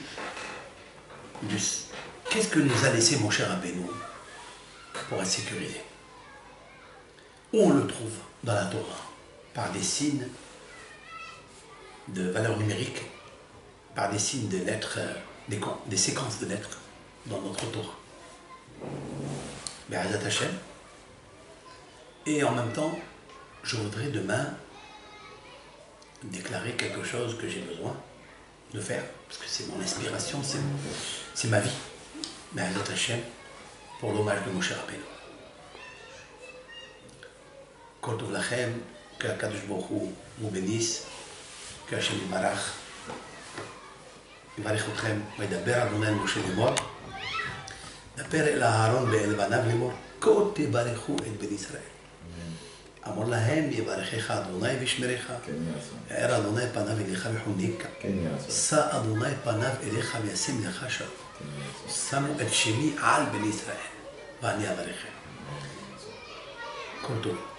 du qu'est-ce que nous a laissé mon cher Rabbeinu pour être sécurisé? Où on le trouve dans la Torah? Par des signes de valeur numérique, par des signes de lettres, des séquences de lettres dans notre Torah. Be'ezrat Hashem. Et en même temps, je voudrais demain déclarer quelque chose que j'ai besoin de faire, parce que c'est mon inspiration, c'est ma vie. Be'ezrat Hashem, pour l'hommage de Moshe Rabbeinu. Kol tov lachem, que HaKadosh Baruch Hu vous bénisse, que Hashem Yibarach, יברך אתכם, וידבר אדוני אל משה לאמור, דבר אל אהרון ואל בניו לאמור, כה תברכו את בני ישראל. אמור להם, יברכך אדוני וישמרך, יאר אדוני פניו אליך ויחונקה, שא אדוני פניו אליך וישם לך שלום. שמו את שמי על בני ישראל, ואני אברכם. כל טוב.